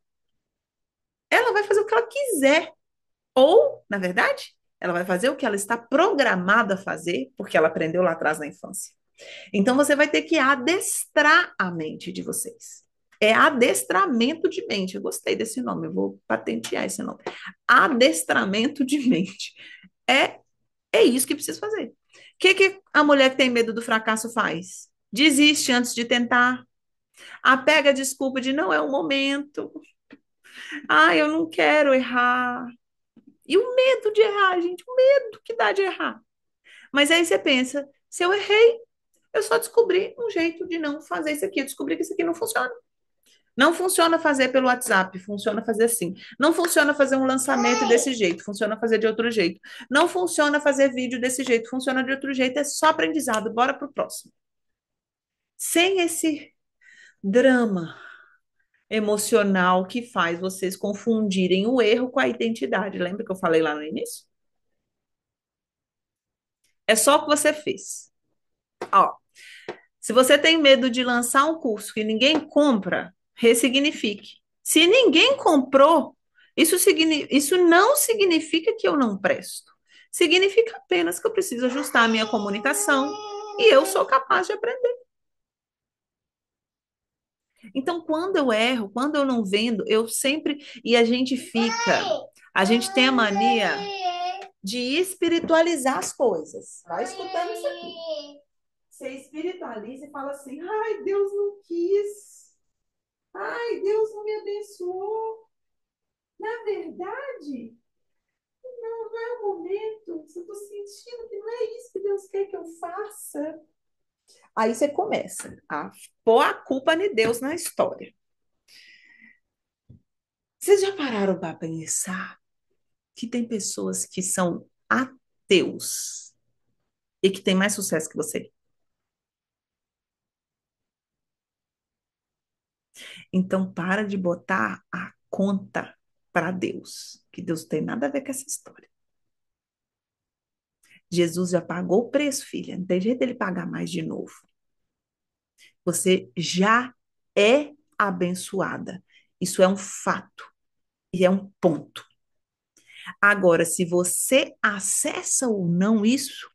ela vai fazer o que ela quiser. Ou, na verdade, ela vai fazer o que ela está programada a fazer, porque ela aprendeu lá atrás na infância. Então você vai ter que adestrar a mente de vocês. É adestramento de mente. Eu gostei desse nome, eu vou patentear esse nome. Adestramento de mente. É, é isso que precisa fazer. O que a mulher que tem medo do fracasso faz? Desiste antes de tentar. Apega a desculpa de não é o momento. Ah, eu não quero errar. E o medo de errar, gente, o medo que dá de errar. Mas aí você pensa, se eu errei, eu só descobri um jeito de não fazer isso aqui. Eu descobri que isso aqui não funciona. Não funciona fazer pelo WhatsApp, funciona fazer assim. Não funciona fazer um lançamento desse jeito, funciona fazer de outro jeito. Não funciona fazer vídeo desse jeito, funciona de outro jeito. É só aprendizado. Bora pro próximo. Sem esse drama emocional que faz vocês confundirem o erro com a identidade. Lembra que eu falei lá no início? É só o que você fez. Ó, se você tem medo de lançar um curso que ninguém compra, ressignifique. Se ninguém comprou, isso não significa que eu não presto. Significa apenas que eu preciso ajustar a minha comunicação e eu sou capaz de aprender. Então, quando eu erro, quando eu não vendo, eu sempre. E a gente fica. A gente tem a mania de espiritualizar as coisas. Vai escutando isso aqui. Você espiritualiza e fala assim: ai, Deus não quis. Ai, Deus não me abençoou. Na verdade, não é o momento. Eu estou sentindo que não é isso que Deus quer que eu faça. Aí você começa a pôr a culpa de Deus na história. Vocês já pararam para pensar que tem pessoas que são ateus e que têm mais sucesso que você? Então, para de botar a conta para Deus, que Deus não tem nada a ver com essa história. Jesus já pagou o preço, filha. Não tem jeito dele pagar mais de novo. Você já é abençoada. Isso é um fato e é um ponto. Agora, se você acessa ou não isso,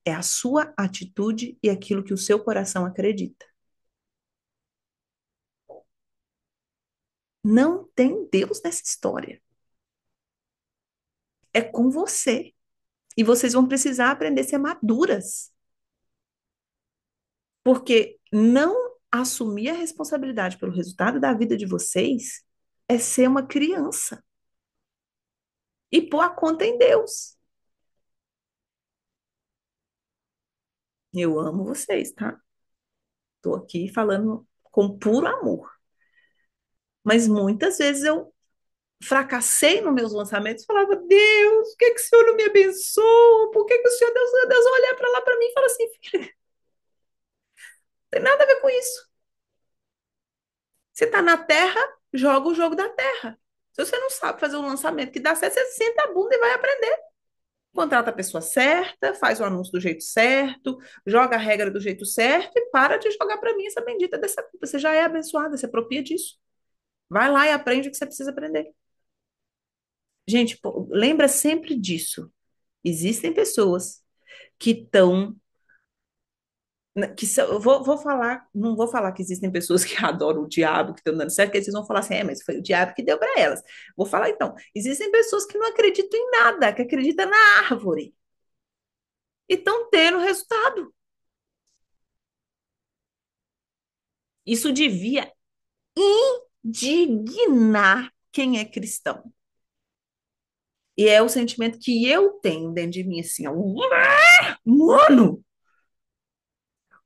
é a sua atitude e aquilo que o seu coração acredita. Não tem Deus nessa história. É com você. E vocês vão precisar aprender a ser maduras. Porque não assumir a responsabilidade pelo resultado da vida de vocês é ser uma criança e pôr a conta em Deus. Eu amo vocês, tá? Tô aqui falando com puro amor. Mas muitas vezes eu fracassei nos meus lançamentos, falava: Deus, por que que o Senhor não me abençoa? Por que que o Senhor, Deus olha para lá para mim e fala assim: filha, não tem nada a ver com isso. Você está na terra, joga o jogo da terra. Se você não sabe fazer um lançamento que dá certo, você senta a bunda e vai aprender. Contrata a pessoa certa, faz o anúncio do jeito certo, joga a regra do jeito certo e para de jogar para mim essa bendita dessa culpa. Você já é abençoada, se apropria disso. Vai lá e aprende o que você precisa aprender. Gente, pô, lembra sempre disso. Existem pessoas que estão eu vou falar, não vou falar que existem pessoas que adoram o diabo, que estão dando certo, que eles vão falar assim, mas foi o diabo que deu para elas. Vou falar então, existem pessoas que não acreditam em nada, que acreditam na árvore e estão tendo resultado. Isso devia indignar quem é cristão. E é o sentimento que eu tenho dentro de mim, assim, ó, mano,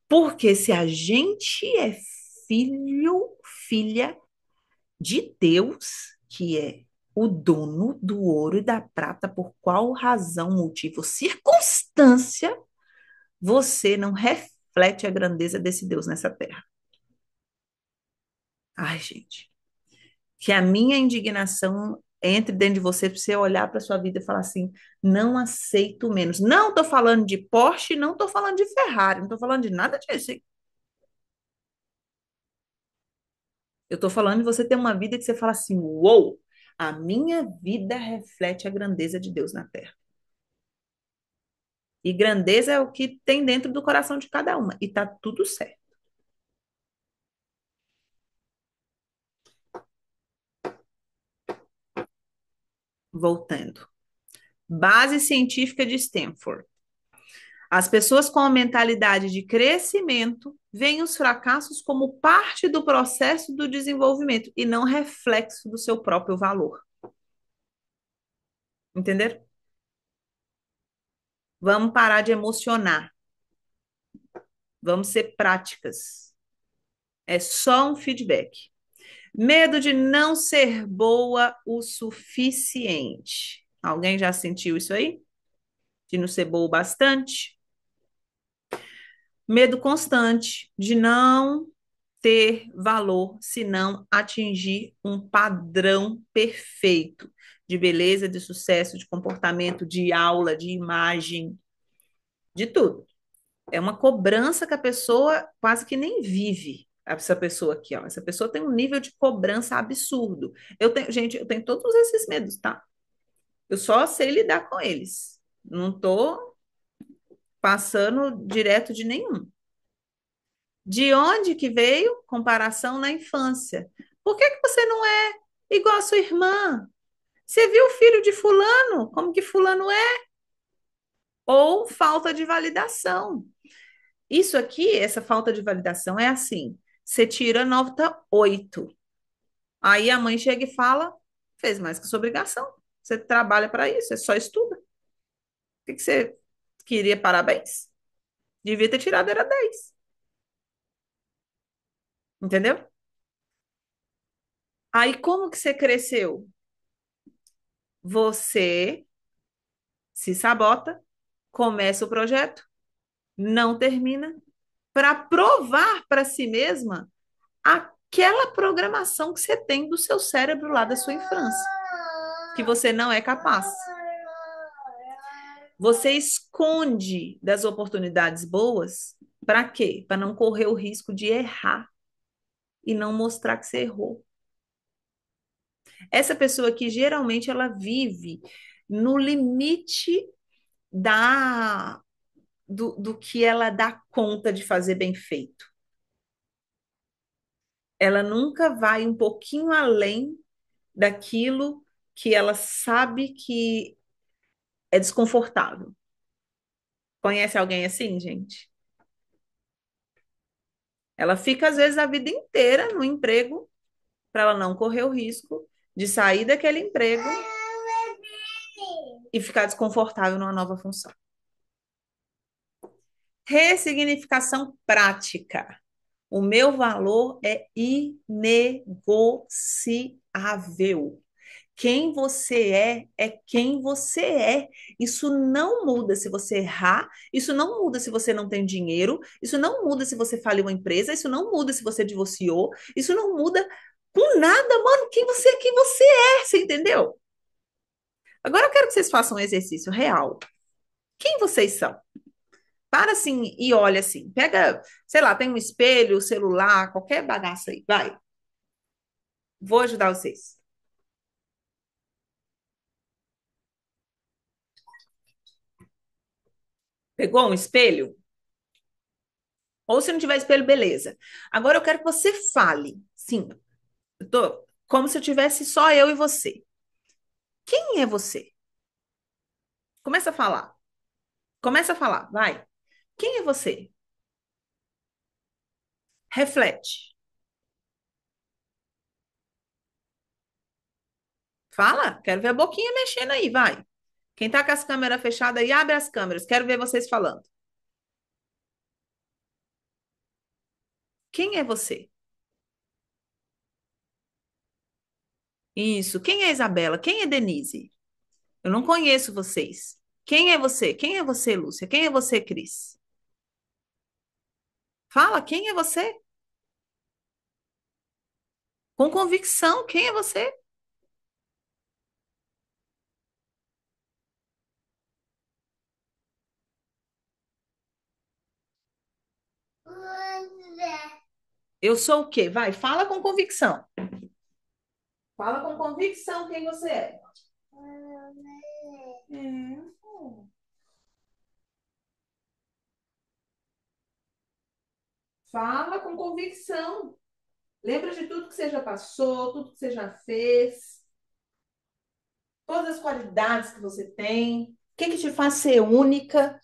porque se a gente é filho, filha de Deus, que é o dono do ouro e da prata, por qual razão, motivo, circunstância, você não reflete a grandeza desse Deus nessa terra? Ai, gente, que a minha indignação entre dentro de você, para você olhar para sua vida e falar assim: não aceito menos. Não estou falando de Porsche, não estou falando de Ferrari, não estou falando de nada disso. Eu estou falando de você ter uma vida que você fala assim: uou, a minha vida reflete a grandeza de Deus na terra. E grandeza é o que tem dentro do coração de cada uma. E tá tudo certo. Voltando. Base científica de Stanford. As pessoas com a mentalidade de crescimento veem os fracassos como parte do processo do desenvolvimento e não reflexo do seu próprio valor. Entenderam? Vamos parar de emocionar. Vamos ser práticas. É só um feedback. Medo de não ser boa o suficiente. Alguém já sentiu isso aí? De não ser boa o bastante? Medo constante de não ter valor se não atingir um padrão perfeito de beleza, de sucesso, de comportamento, de aula, de imagem, de tudo. É uma cobrança que a pessoa quase que nem vive. Essa pessoa aqui, ó. Essa pessoa tem um nível de cobrança absurdo. Eu tenho, gente, eu tenho todos esses medos, tá? Eu só sei lidar com eles. Não tô passando direto de nenhum. De onde que veio? Comparação na infância. Por que que você não é igual a sua irmã? Você viu o filho de fulano? Como que fulano é? Ou falta de validação. Isso aqui, essa falta de validação é assim: você tira nota 8. Aí a mãe chega e fala: fez mais que sua obrigação. Você trabalha para isso, você só estuda. O que que você queria? Parabéns. Devia ter tirado, era 10. Entendeu? Aí como que você cresceu? Você se sabota, começa o projeto, não termina, para provar para si mesma aquela programação que você tem do seu cérebro lá da sua infância, que você não é capaz. Você esconde das oportunidades boas, para quê? Para não correr o risco de errar e não mostrar que você errou. Essa pessoa aqui, geralmente, ela vive no limite da do que ela dá conta de fazer bem feito. Ela nunca vai um pouquinho além daquilo que ela sabe que é desconfortável. Conhece alguém assim, gente? Ela fica, às vezes, a vida inteira no emprego para ela não correr o risco de sair daquele emprego e ficar desconfortável numa nova função. Ressignificação prática. O meu valor é inegociável. Quem você é quem você é. Isso não muda se você errar, isso não muda se você não tem dinheiro, isso não muda se você faliu uma empresa, isso não muda se você divorciou, isso não muda com nada, mano. Quem você é, você entendeu? Agora eu quero que vocês façam um exercício real. Quem vocês são? Para assim e olha assim. Pega, sei lá, tem um espelho, celular, qualquer bagaça aí. Vai, vou ajudar vocês. Pegou um espelho? Ou se não tiver espelho, beleza. Agora eu quero que você fale. Sim, eu tô como se eu tivesse só eu e você. Quem é você? Começa a falar. Começa a falar, vai. Quem é você? Reflete. Fala, quero ver a boquinha mexendo aí, vai. Quem tá com as câmeras fechadas aí, abre as câmeras. Quero ver vocês falando. Quem é você? Isso. Quem é Isabela? Quem é Denise? Eu não conheço vocês. Quem é você? Quem é você, Lúcia? Quem é você, Cris? Fala, quem é você? Com convicção, quem é você? Eu sou o quê? Vai, fala com convicção. Fala com convicção quem você é. É. Fala com convicção. Lembra de tudo que você já passou, tudo que você já fez, todas as qualidades que você tem. O que que te faz ser única?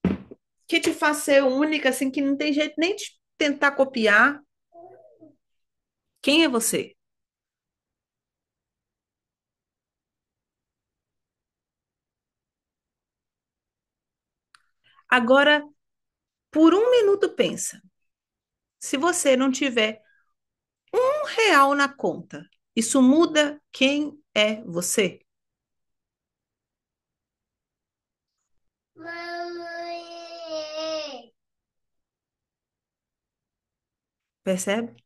O que te faz ser única, assim, que não tem jeito nem de tentar copiar? Quem é você? Agora, por um minuto, pensa. Se você não tiver R$ 1 na conta, isso muda quem é você? Mamãe. Percebe?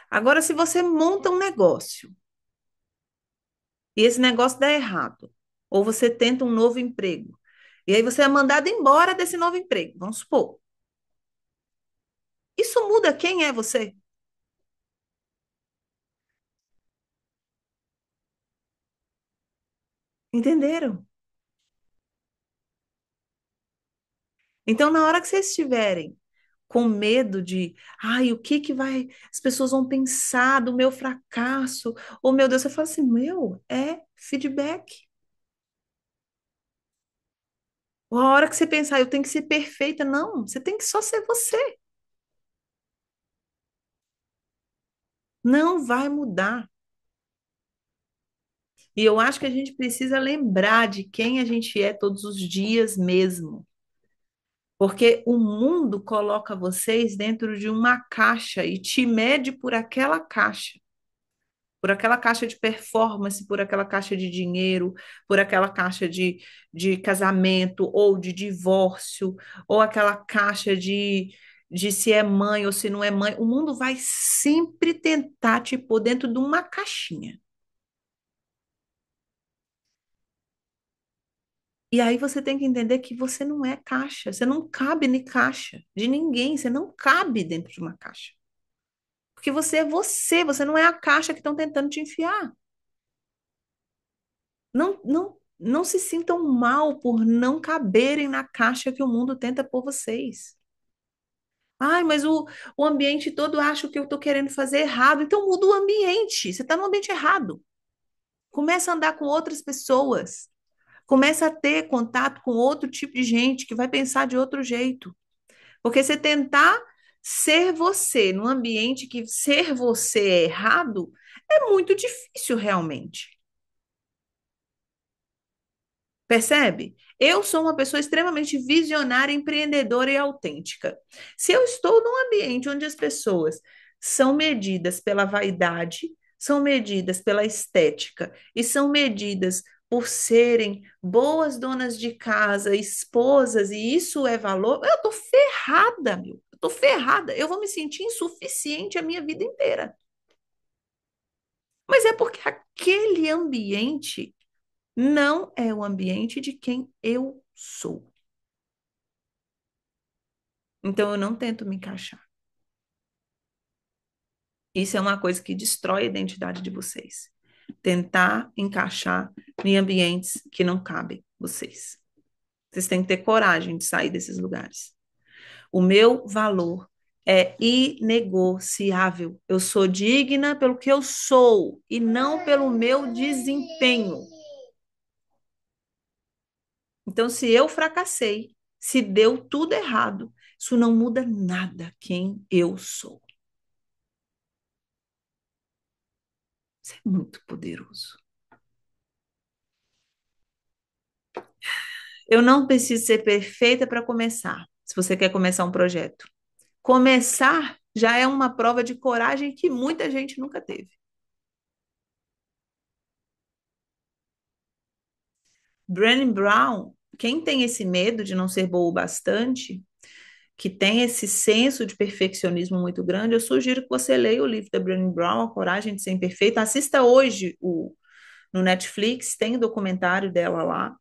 Agora, se você monta um negócio e esse negócio dá errado, ou você tenta um novo emprego, e aí você é mandado embora desse novo emprego, vamos supor. Isso muda quem é você? Entenderam? Então, na hora que vocês estiverem com medo de, ai, o que que vai, as pessoas vão pensar do meu fracasso, ou meu Deus, você fala assim, meu, é feedback. Ou a hora que você pensar, eu tenho que ser perfeita, não, você tem que só ser você. Não vai mudar. E eu acho que a gente precisa lembrar de quem a gente é todos os dias mesmo. Porque o mundo coloca vocês dentro de uma caixa e te mede por aquela caixa de performance, por aquela caixa de dinheiro, por aquela caixa de casamento ou de divórcio, ou aquela caixa de se é mãe ou se não é mãe. O mundo vai sempre tentar te pôr dentro de uma caixinha. E aí você tem que entender que você não é caixa, você não cabe em caixa de ninguém, você não cabe dentro de uma caixa. Porque você é você, você não é a caixa que estão tentando te enfiar. Não se sintam mal por não caberem na caixa que o mundo tenta pôr vocês. Ai, mas o ambiente todo acha que eu estou querendo fazer errado. Então muda o ambiente. Você está no ambiente errado. Começa a andar com outras pessoas. Começa a ter contato com outro tipo de gente que vai pensar de outro jeito. Porque você tentar ser você num ambiente que ser você é errado é muito difícil realmente. Percebe? Eu sou uma pessoa extremamente visionária, empreendedora e autêntica. Se eu estou num ambiente onde as pessoas são medidas pela vaidade, são medidas pela estética e são medidas por serem boas donas de casa, esposas, e isso é valor, eu tô ferrada, meu. Eu tô ferrada. Eu vou me sentir insuficiente a minha vida inteira. Mas é porque aquele ambiente não é o ambiente de quem eu sou. Então eu não tento me encaixar. Isso é uma coisa que destrói a identidade de vocês. Tentar encaixar em ambientes que não cabem vocês. Vocês têm que ter coragem de sair desses lugares. O meu valor é inegociável. Eu sou digna pelo que eu sou e não pelo meu desempenho. Então, se eu fracassei, Se deu tudo errado, isso não muda nada quem eu sou. Isso é muito poderoso. Eu não preciso ser perfeita para começar, se você quer começar um projeto. Começar já é uma prova de coragem que muita gente nunca teve. Brené Brown, quem tem esse medo de não ser boa o bastante, que tem esse senso de perfeccionismo muito grande, eu sugiro que você leia o livro da Brené Brown, A Coragem de Ser Imperfeita. Assista hoje no Netflix, tem o documentário dela lá.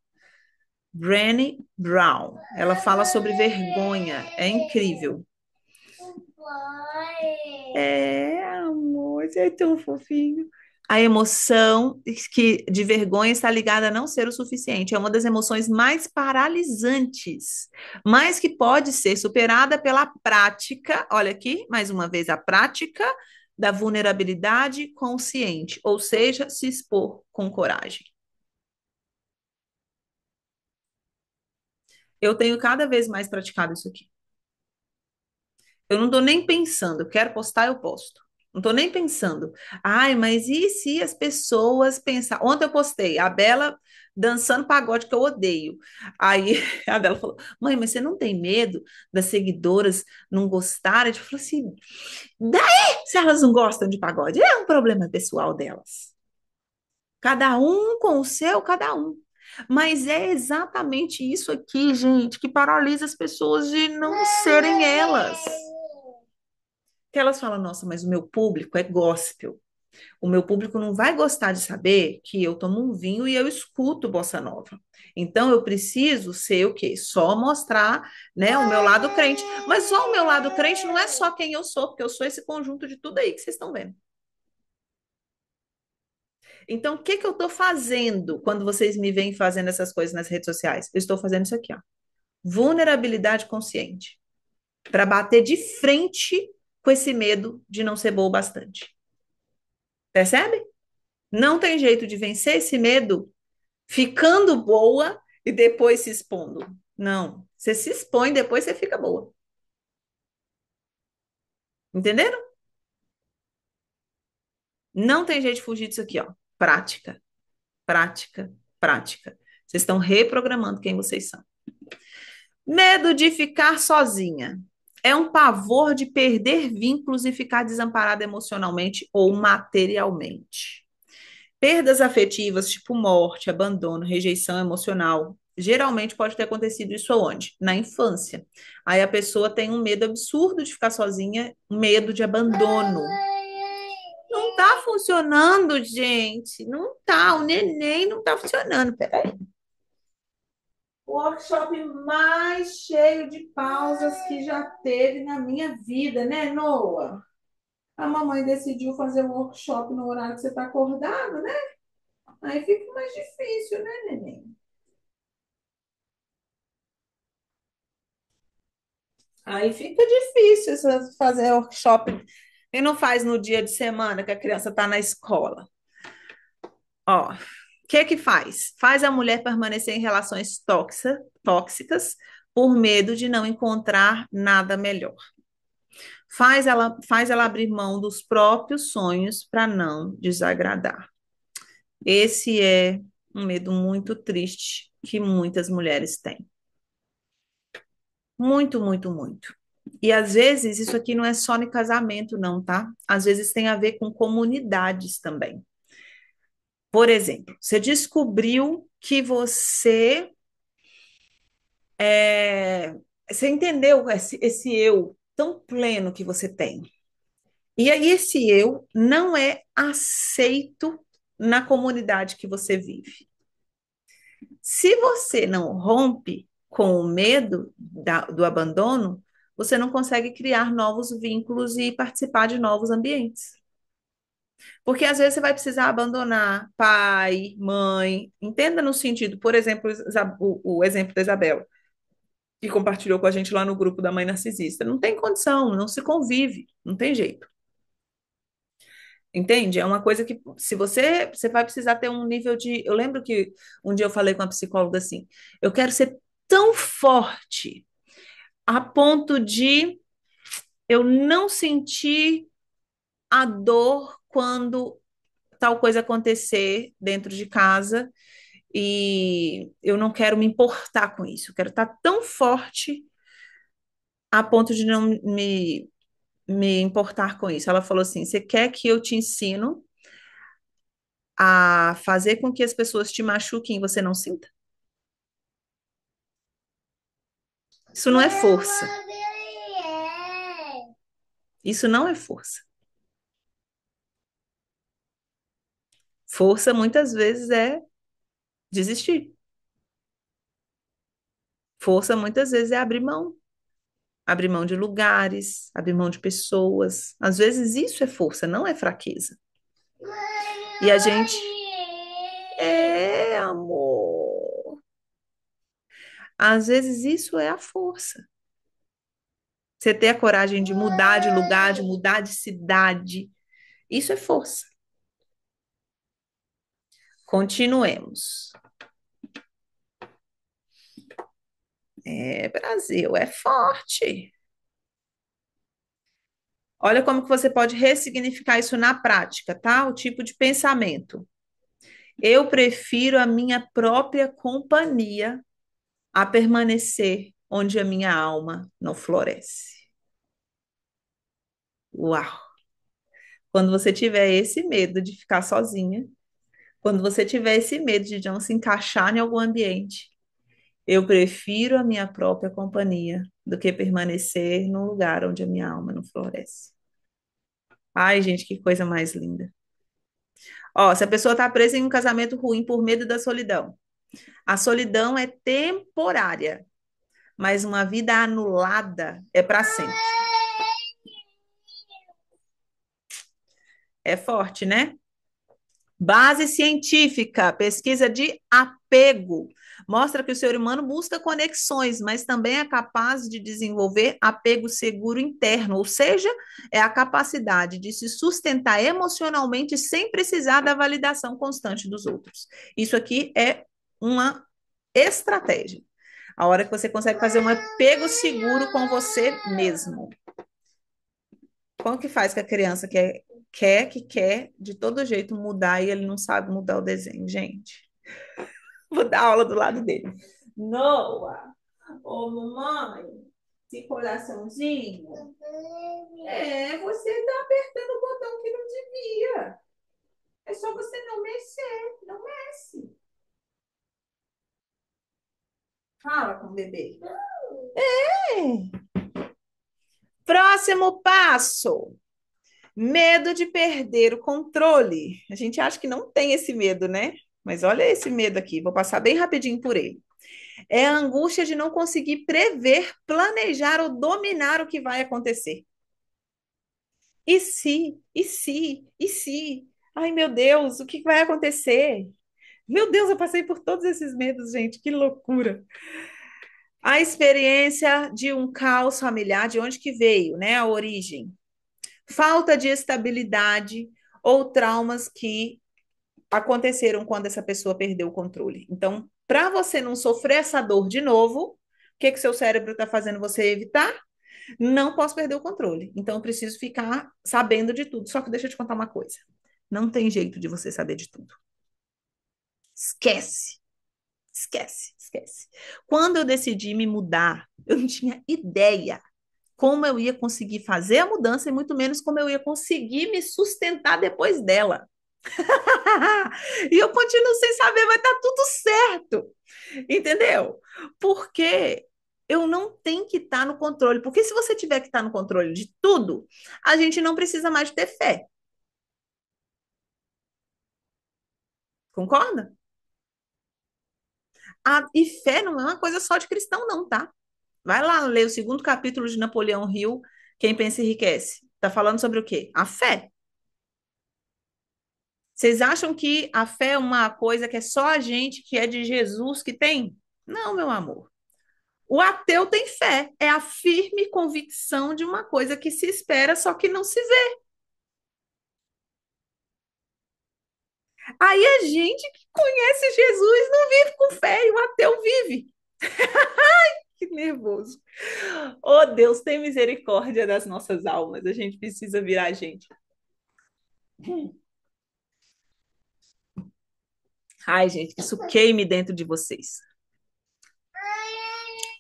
Brené Brown. Ela fala sobre vergonha. É incrível. É, amor, você é tão fofinho. A emoção de vergonha está ligada a não ser o suficiente. É uma das emoções mais paralisantes, mas que pode ser superada pela prática. Olha aqui, mais uma vez, a prática da vulnerabilidade consciente, ou seja, se expor com coragem. Eu tenho cada vez mais praticado isso aqui. Eu não estou nem pensando, eu quero postar, eu posto. Não estou nem pensando. Ai, mas e se as pessoas pensar? Ontem eu postei a Bela dançando pagode que eu odeio. Aí a Bela falou: Mãe, mas você não tem medo das seguidoras não gostarem? Eu falei assim: daí se elas não gostam de pagode? É um problema pessoal delas. Cada um com o seu, cada um. Mas é exatamente isso aqui, gente, que paralisa as pessoas de não serem elas. Que elas falam, nossa, mas o meu público é gospel. O meu público não vai gostar de saber que eu tomo um vinho e eu escuto bossa nova. Então eu preciso ser o quê? Só mostrar, né, o meu lado crente. Mas só o meu lado crente não é só quem eu sou, porque eu sou esse conjunto de tudo aí que vocês estão vendo. Então, o que que eu estou fazendo quando vocês me veem fazendo essas coisas nas redes sociais? Eu estou fazendo isso aqui, ó. Vulnerabilidade consciente. Para bater de frente com esse medo de não ser boa o bastante. Percebe? Não tem jeito de vencer esse medo ficando boa e depois se expondo. Não. Você se expõe, depois você fica boa. Entenderam? Não tem jeito de fugir disso aqui, ó. Prática, prática, prática. Vocês estão reprogramando quem vocês são. Medo de ficar sozinha. É um pavor de perder vínculos e ficar desamparada emocionalmente ou materialmente. Perdas afetivas, tipo morte, abandono, rejeição emocional. Geralmente pode ter acontecido isso aonde? Na infância. Aí a pessoa tem um medo absurdo de ficar sozinha, medo de abandono. Não tá funcionando, gente. Não tá. O neném não tá funcionando. Peraí. O workshop mais cheio de pausas que já teve na minha vida, né, Noah? A mamãe decidiu fazer um workshop no horário que você está acordado, né? Aí fica mais difícil, né, neném? Aí fica difícil você fazer workshop. E não faz no dia de semana que a criança está na escola. Ó, o que que faz? Faz a mulher permanecer em relações tóxicas por medo de não encontrar nada melhor. Faz ela abrir mão dos próprios sonhos para não desagradar. Esse é um medo muito triste que muitas mulheres têm. Muito, muito, muito. E às vezes isso aqui não é só no casamento, não, tá? Às vezes tem a ver com comunidades também. Por exemplo, você descobriu que você entendeu esse eu tão pleno que você tem. E aí esse eu não é aceito na comunidade que você vive. Se você não rompe com o medo do abandono, você não consegue criar novos vínculos e participar de novos ambientes. Porque às vezes você vai precisar abandonar pai, mãe. Entenda no sentido, por exemplo, o exemplo da Isabela, que compartilhou com a gente lá no grupo da mãe narcisista. Não tem condição, não se convive, não tem jeito. Entende? É uma coisa que, se você vai precisar ter um nível de. Eu lembro que um dia eu falei com a psicóloga assim: eu quero ser tão forte a ponto de eu não sentir a dor quando tal coisa acontecer dentro de casa e eu não quero me importar com isso. Eu quero estar tão forte a ponto de não me importar com isso. Ela falou assim: você quer que eu te ensino a fazer com que as pessoas te machuquem e você não sinta? Isso não é força. Isso não é força. Força muitas vezes é desistir. Força muitas vezes é abrir mão de lugares, abrir mão de pessoas. Às vezes isso é força, não é fraqueza. E a gente é, amor. Às vezes isso é a força. Você ter a coragem de mudar de lugar, de mudar de cidade, isso é força. Continuemos. É, Brasil, é forte. Olha como que você pode ressignificar isso na prática, tá? O tipo de pensamento. Eu prefiro a minha própria companhia a permanecer onde a minha alma não floresce. Uau! Quando você tiver esse medo de ficar sozinha, quando você tiver esse medo de não se encaixar em algum ambiente, eu prefiro a minha própria companhia do que permanecer num lugar onde a minha alma não floresce. Ai, gente, que coisa mais linda. Ó, se a pessoa está presa em um casamento ruim por medo da solidão, a solidão é temporária, mas uma vida anulada é para sempre. É forte, né? Base científica, pesquisa de apego. Mostra que o ser humano busca conexões, mas também é capaz de desenvolver apego seguro interno, ou seja, é a capacidade de se sustentar emocionalmente sem precisar da validação constante dos outros. Isso aqui é uma estratégia. A hora que você consegue fazer um apego seguro com você mesmo. Como que faz que a criança quer de todo jeito mudar e ele não sabe mudar o desenho, gente? Vou dar aula do lado dele. Noah, ô mamãe, esse coraçãozinho. É, você tá apertando o botão que não devia. É só você não mexer, não mexe. Fala com o bebê. É. Próximo passo. Medo de perder o controle. A gente acha que não tem esse medo, né? Mas olha esse medo aqui, vou passar bem rapidinho por ele. É a angústia de não conseguir prever, planejar ou dominar o que vai acontecer. E se? E se? E se? Ai, meu Deus, o que vai acontecer? Meu Deus, eu passei por todos esses medos, gente, que loucura. A experiência de um caos familiar, de onde que veio, né? A origem. Falta de estabilidade ou traumas que aconteceram quando essa pessoa perdeu o controle. Então, para você não sofrer essa dor de novo, o que que seu cérebro está fazendo você evitar? Não posso perder o controle. Então, eu preciso ficar sabendo de tudo. Só que deixa eu te contar uma coisa. Não tem jeito de você saber de tudo. Esquece. Esquece, esquece. Quando eu decidi me mudar, eu não tinha ideia como eu ia conseguir fazer a mudança e muito menos como eu ia conseguir me sustentar depois dela. E eu continuo sem saber, vai estar tudo certo, entendeu? Porque eu não tenho que estar no controle, porque se você tiver que estar no controle de tudo, a gente não precisa mais ter fé, concorda? E fé não é uma coisa só de cristão, não, tá? Vai lá ler o segundo capítulo de Napoleão Hill, Quem Pensa Enriquece. Tá falando sobre o quê? A fé. Vocês acham que a fé é uma coisa que é só a gente que é de Jesus que tem? Não, meu amor. O ateu tem fé, é a firme convicção de uma coisa que se espera, só que não se vê. Aí a gente que conhece Jesus não vive com fé e o ateu vive. Que nervoso. Oh, Deus, tem misericórdia das nossas almas. A gente precisa virar gente. Ai, gente, que isso queime dentro de vocês.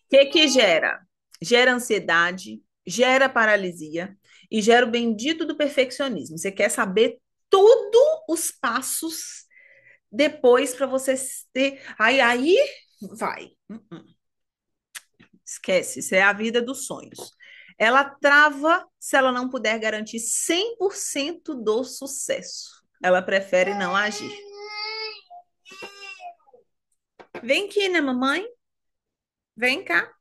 O que que gera? Gera ansiedade, gera paralisia e gera o bendito do perfeccionismo. Você quer saber todos os passos depois para você ter. Aí vai. Esquece, isso é a vida dos sonhos. Ela trava se ela não puder garantir 100% do sucesso. Ela prefere não agir. Vem aqui, né, mamãe? Vem cá.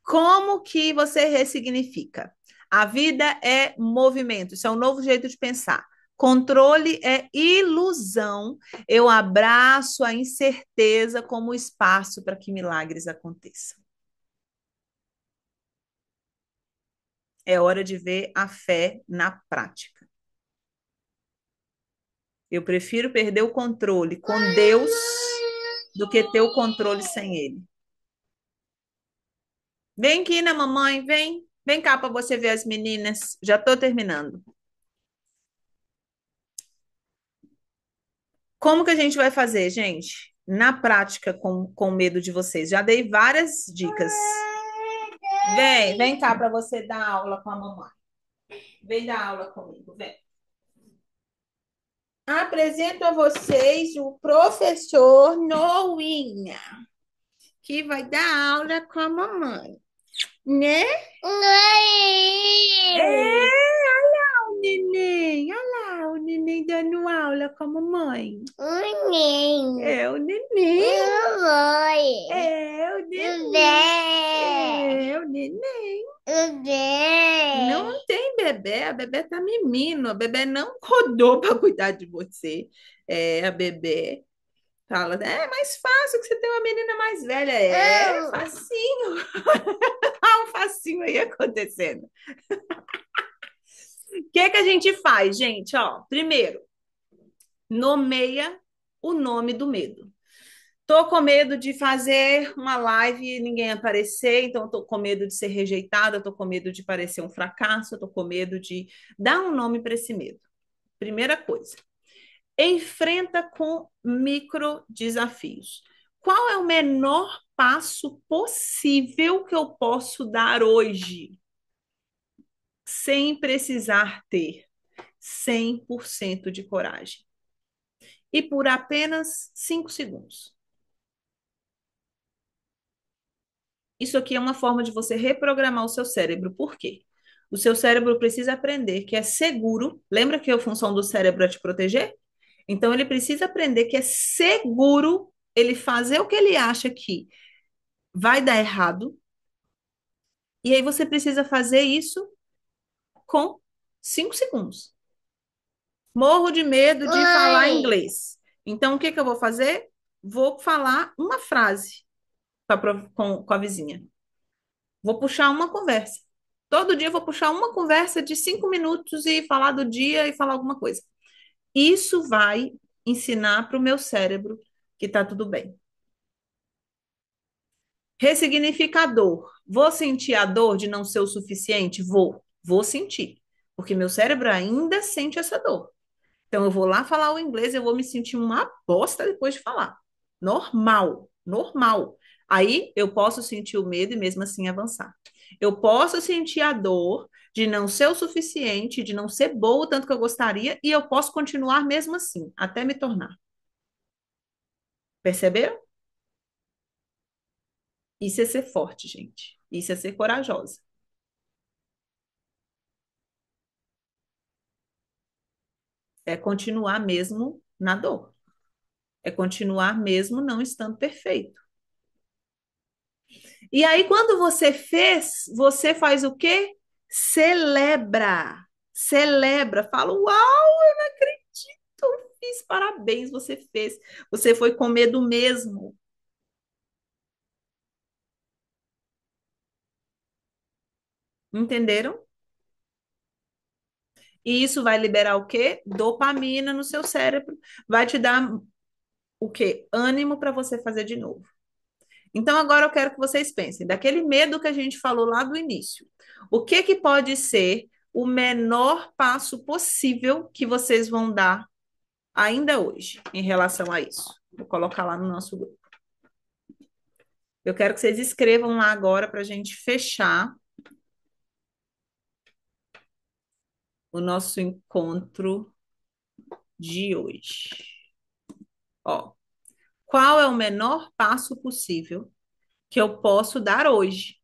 Como que você ressignifica? A vida é movimento, isso é um novo jeito de pensar. Controle é ilusão. Eu abraço a incerteza como espaço para que milagres aconteçam. É hora de ver a fé na prática. Eu prefiro perder o controle com Deus do que ter o controle sem Ele. Vem aqui, né, mamãe? Vem. Vem cá para você ver as meninas. Já estou terminando. Como que a gente vai fazer, gente? Na prática, com medo de vocês. Já dei várias dicas. Vem cá para você dar aula com a mamãe. Vem dar aula comigo, vem. Apresento a vocês o professor Noinha, que vai dar aula com a mamãe, né? É, o neném, olha lá, o neném dando aula com a mamãe. É o neném. É o neném. É o neném. Não tem bebê, a bebê tá mimindo, a bebê não rodou para cuidar de você. É, a bebê fala, é mais fácil que você ter uma menina mais velha. É, facinho. Olha um facinho aí acontecendo. O que que a gente faz, gente? Ó, primeiro, nomeia o nome do medo. Tô com medo de fazer uma live e ninguém aparecer, então tô com medo de ser rejeitada, tô com medo de parecer um fracasso, tô com medo de dar um nome para esse medo. Primeira coisa, enfrenta com micro desafios. Qual é o menor passo possível que eu posso dar hoje, sem precisar ter 100% de coragem? E por apenas 5 segundos. Isso aqui é uma forma de você reprogramar o seu cérebro. Por quê? O seu cérebro precisa aprender que é seguro. Lembra que a função do cérebro é te proteger? Então, ele precisa aprender que é seguro ele fazer o que ele acha que vai dar errado. E aí você precisa fazer isso com 5 segundos. Morro de medo de falar inglês. Então, o que que eu vou fazer? Vou falar uma frase com a vizinha. Vou puxar uma conversa. Todo dia eu vou puxar uma conversa de 5 minutos e falar do dia e falar alguma coisa. Isso vai ensinar para o meu cérebro que está tudo bem. Ressignificador. Vou sentir a dor de não ser o suficiente? Vou sentir. Porque meu cérebro ainda sente essa dor. Então eu vou lá falar o inglês, eu vou me sentir uma bosta depois de falar. Normal, normal. Aí eu posso sentir o medo e mesmo assim avançar. Eu posso sentir a dor de não ser o suficiente, de não ser boa o tanto que eu gostaria, e eu posso continuar mesmo assim, até me tornar. Perceberam? Isso é ser forte, gente. Isso é ser corajosa. É continuar mesmo na dor. É continuar mesmo não estando perfeito. E aí, quando você fez, você faz o quê? Celebra. Celebra. Fala, uau, eu não acredito, eu fiz, parabéns, você fez. Você foi com medo mesmo. Entenderam? E isso vai liberar o quê? Dopamina no seu cérebro. Vai te dar o quê? Ânimo para você fazer de novo. Então, agora eu quero que vocês pensem, daquele medo que a gente falou lá do início, o que que pode ser o menor passo possível que vocês vão dar ainda hoje em relação a isso? Vou colocar lá no nosso grupo. Eu quero que vocês escrevam lá agora para a gente fechar o nosso encontro de hoje. Ó, qual é o menor passo possível que eu posso dar hoje,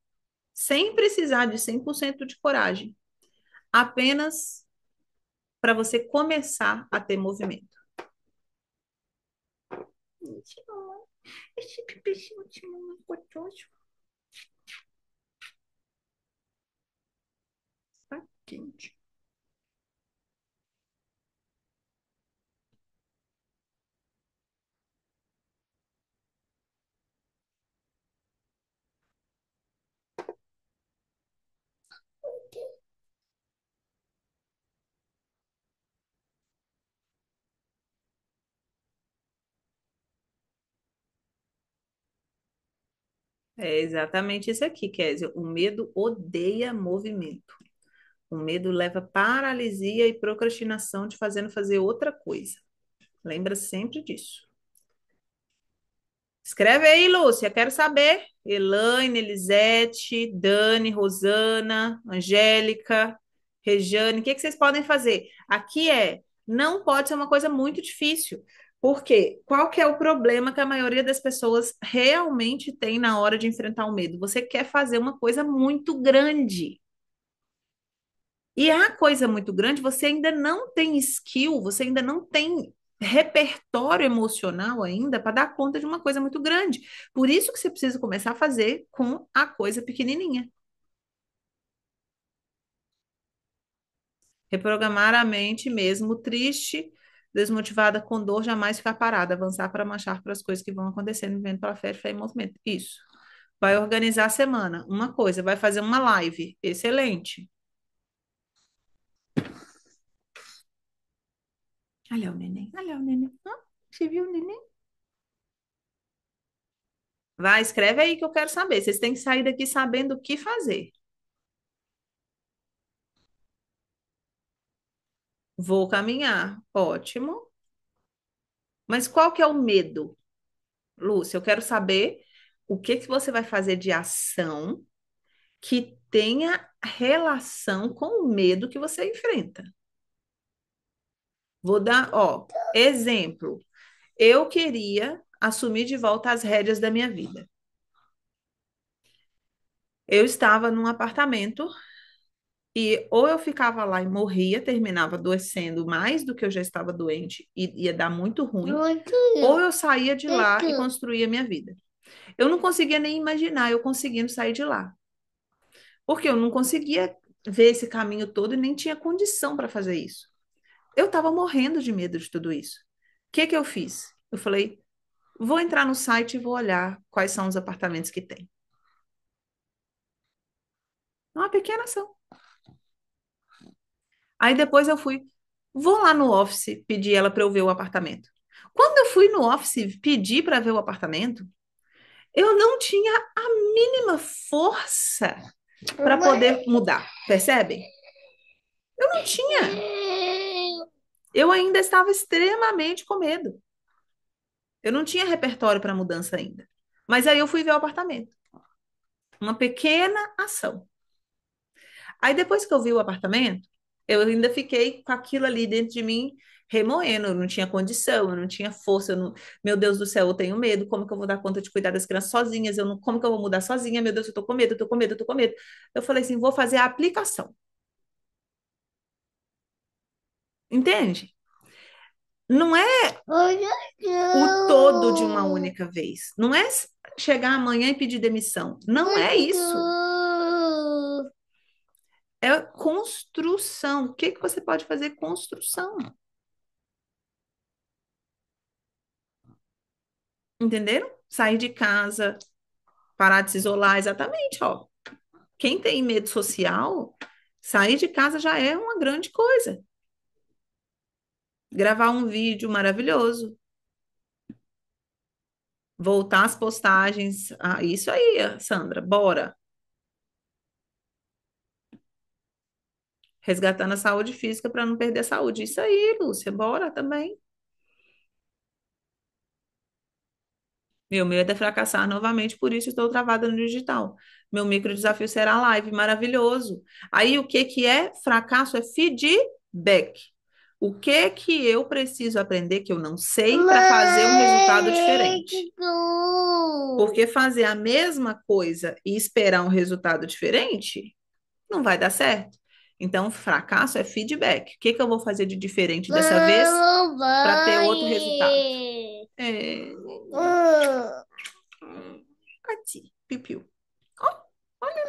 sem precisar de 100% de coragem, apenas para você começar a ter movimento? Esse bebezinho de mamãe gostoso. Tá quente. É exatamente isso aqui, Kézia. O medo odeia movimento. O medo leva paralisia e procrastinação te fazendo fazer outra coisa. Lembra sempre disso. Escreve aí, Lúcia, quero saber. Elaine, Elisete, Dani, Rosana, Angélica, Rejane, o que que vocês podem fazer? Aqui não pode ser uma coisa muito difícil. Por quê? Qual que é o problema que a maioria das pessoas realmente tem na hora de enfrentar o medo? Você quer fazer uma coisa muito grande. E a coisa muito grande, você ainda não tem skill, você ainda não tem repertório emocional ainda para dar conta de uma coisa muito grande. Por isso que você precisa começar a fazer com a coisa pequenininha. Reprogramar a mente mesmo triste, desmotivada, com dor, jamais ficar parada, avançar para marchar para as coisas que vão acontecendo, vivendo pela fé e movimento. Isso. Vai organizar a semana. Uma coisa, vai fazer uma live. Excelente. Olha o neném, olha o neném. Ah, você viu o neném? Vai, escreve aí que eu quero saber. Vocês têm que sair daqui sabendo o que fazer. Vou caminhar. Ótimo. Mas qual que é o medo, Lúcia? Eu quero saber o que que você vai fazer de ação que tenha relação com o medo que você enfrenta. Vou dar, ó, exemplo. Eu queria assumir de volta as rédeas da minha vida. Eu estava num apartamento e ou eu ficava lá e morria, terminava adoecendo mais do que eu já estava doente e ia dar muito ruim, ou eu saía de lá e construía minha vida. Eu não conseguia nem imaginar eu conseguindo sair de lá, porque eu não conseguia ver esse caminho todo e nem tinha condição para fazer isso. Eu estava morrendo de medo de tudo isso. O que que eu fiz? Eu falei, vou entrar no site e vou olhar quais são os apartamentos que tem. Uma pequena ação. Aí depois eu fui, vou lá no office pedir ela para eu ver o apartamento. Quando eu fui no office pedir para ver o apartamento, eu não tinha a mínima força para poder mudar, percebem? Eu não tinha. Eu ainda estava extremamente com medo. Eu não tinha repertório para mudança ainda. Mas aí eu fui ver o apartamento. Uma pequena ação. Aí depois que eu vi o apartamento, eu ainda fiquei com aquilo ali dentro de mim remoendo. Eu não tinha condição, eu não tinha força. Meu Deus do céu, eu tenho medo. Como que eu vou dar conta de cuidar das crianças sozinhas? Eu não... Como que eu vou mudar sozinha? Meu Deus, eu tô com medo, eu tô com medo, eu tô com medo. Eu falei assim, vou fazer a aplicação. Entende? Não é o todo de uma única vez. Não é chegar amanhã e pedir demissão. Não é isso. É construção. O que que você pode fazer? Construção. Entenderam? Sair de casa, parar de se isolar, exatamente, ó. Quem tem medo social, sair de casa já é uma grande coisa. Gravar um vídeo maravilhoso. Voltar às postagens. Ah, isso aí, Sandra, bora. Resgatando a saúde física para não perder a saúde. Isso aí, Lúcia, bora também. Meu medo é fracassar novamente, por isso estou travada no digital. Meu micro desafio será live, maravilhoso. Aí o que que é? Fracasso é feedback. O que que eu preciso aprender que eu não sei para fazer um resultado diferente? Porque fazer a mesma coisa e esperar um resultado diferente não vai dar certo. Então, fracasso é feedback. O que que eu vou fazer de diferente dessa vez para ter outro resultado? É... Cati, pipiu. Ó, olha,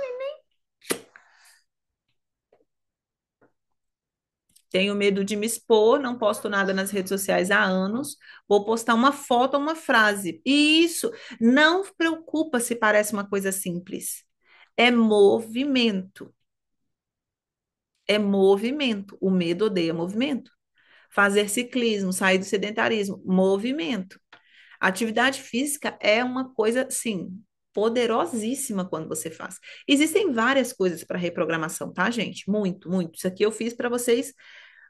tenho medo de me expor, não posto nada nas redes sociais há anos. Vou postar uma foto ou uma frase. E isso não preocupa se parece uma coisa simples. É movimento. É movimento. O medo odeia movimento. Fazer ciclismo, sair do sedentarismo, movimento. Atividade física é uma coisa, sim, poderosíssima quando você faz. Existem várias coisas para reprogramação, tá, gente? Muito, muito. Isso aqui eu fiz para vocês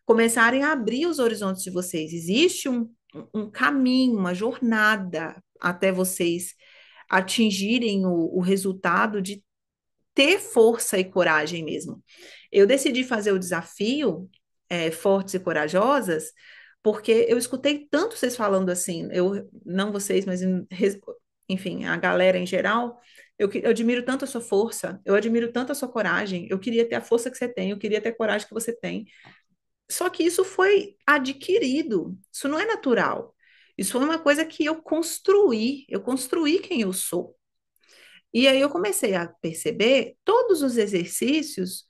começarem a abrir os horizontes de vocês. Existe um caminho, uma jornada até vocês atingirem o resultado de ter força e coragem mesmo. Eu decidi fazer o desafio Fortes e Corajosas porque eu escutei tanto vocês falando assim, eu não vocês, mas enfim, a galera em geral. Eu admiro tanto a sua força, eu admiro tanto a sua coragem. Eu queria ter a força que você tem, eu queria ter a coragem que você tem. Só que isso foi adquirido, isso não é natural. Isso foi uma coisa que eu construí quem eu sou. E aí eu comecei a perceber todos os exercícios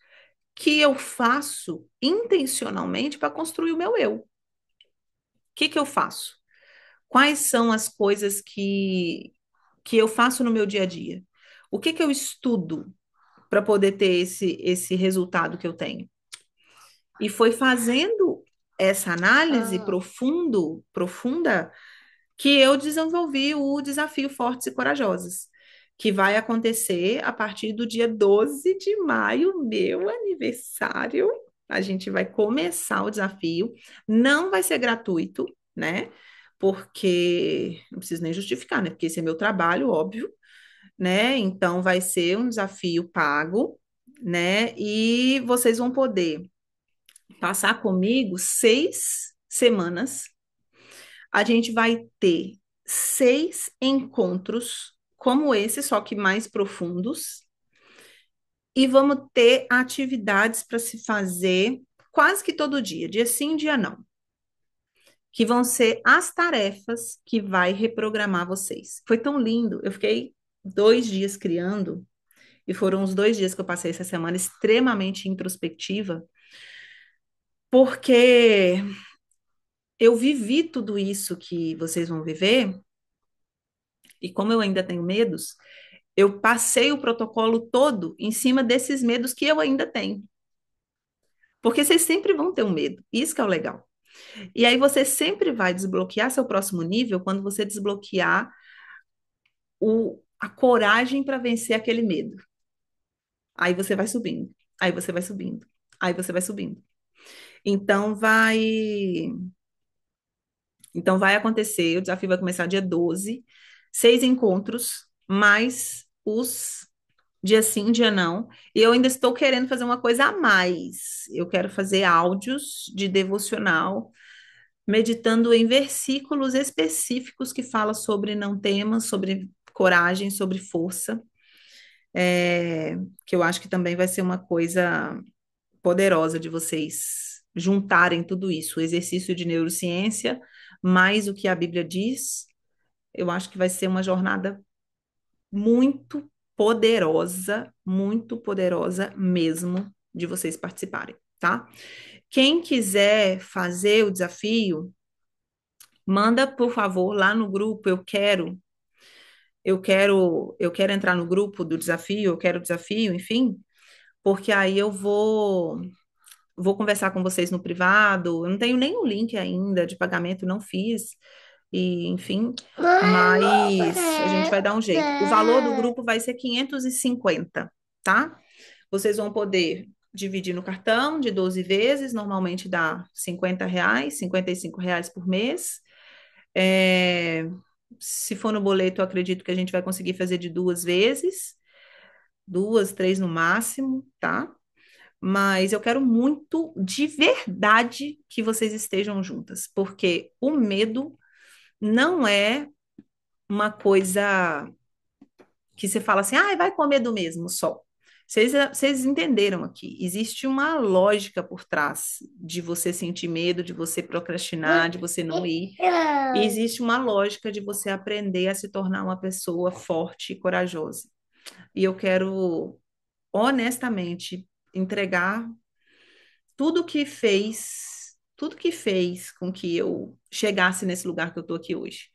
que eu faço intencionalmente para construir o meu eu. O que que eu faço? Quais são as coisas que eu faço no meu dia a dia? O que que eu estudo para poder ter esse resultado que eu tenho? E foi fazendo essa análise profunda, que eu desenvolvi o desafio Fortes e Corajosas, que vai acontecer a partir do dia 12 de maio, meu aniversário. A gente vai começar o desafio. Não vai ser gratuito, né? Porque não preciso nem justificar, né? Porque esse é meu trabalho, óbvio, né? Então vai ser um desafio pago, né? E vocês vão poder passar comigo 6 semanas. A gente vai ter 6 encontros como esse, só que mais profundos, e vamos ter atividades para se fazer quase que todo dia, dia sim, dia não, que vão ser as tarefas que vai reprogramar vocês. Foi tão lindo, eu fiquei 2 dias criando, e foram os 2 dias que eu passei essa semana extremamente introspectiva, porque eu vivi tudo isso que vocês vão viver, e como eu ainda tenho medos, eu passei o protocolo todo em cima desses medos que eu ainda tenho. Porque vocês sempre vão ter um medo, isso que é o legal. E aí você sempre vai desbloquear seu próximo nível quando você desbloquear a coragem para vencer aquele medo. Aí você vai subindo, aí você vai subindo, aí você vai subindo. Então vai acontecer, o desafio vai começar dia 12, 6 encontros, mais os dia sim, dia não. E eu ainda estou querendo fazer uma coisa a mais. Eu quero fazer áudios de devocional, meditando em versículos específicos que falam sobre não temas, sobre coragem, sobre força. Que eu acho que também vai ser uma coisa poderosa de vocês juntarem tudo isso, o exercício de neurociência, mais o que a Bíblia diz. Eu acho que vai ser uma jornada muito poderosa mesmo de vocês participarem, tá? Quem quiser fazer o desafio, manda, por favor, lá no grupo, eu quero entrar no grupo do desafio, eu quero o desafio, enfim, porque aí eu vou conversar com vocês no privado. Eu não tenho nenhum link ainda de pagamento, não fiz. e enfim, mas a gente vai dar um jeito. O valor do grupo vai ser 550, tá? Vocês vão poder dividir no cartão de 12 vezes, normalmente dá R$ 50, R$ 55 por mês. É, se for no boleto, eu acredito que a gente vai conseguir fazer de duas vezes, duas, três no máximo, tá? Mas eu quero muito, de verdade, que vocês estejam juntas, porque o medo não é uma coisa que você fala assim, ah, vai com medo mesmo, só. Vocês entenderam aqui. Existe uma lógica por trás de você sentir medo, de você procrastinar, de você não ir. E existe uma lógica de você aprender a se tornar uma pessoa forte e corajosa. E eu quero, honestamente, entregar tudo que fez com que eu chegasse nesse lugar que eu estou aqui hoje.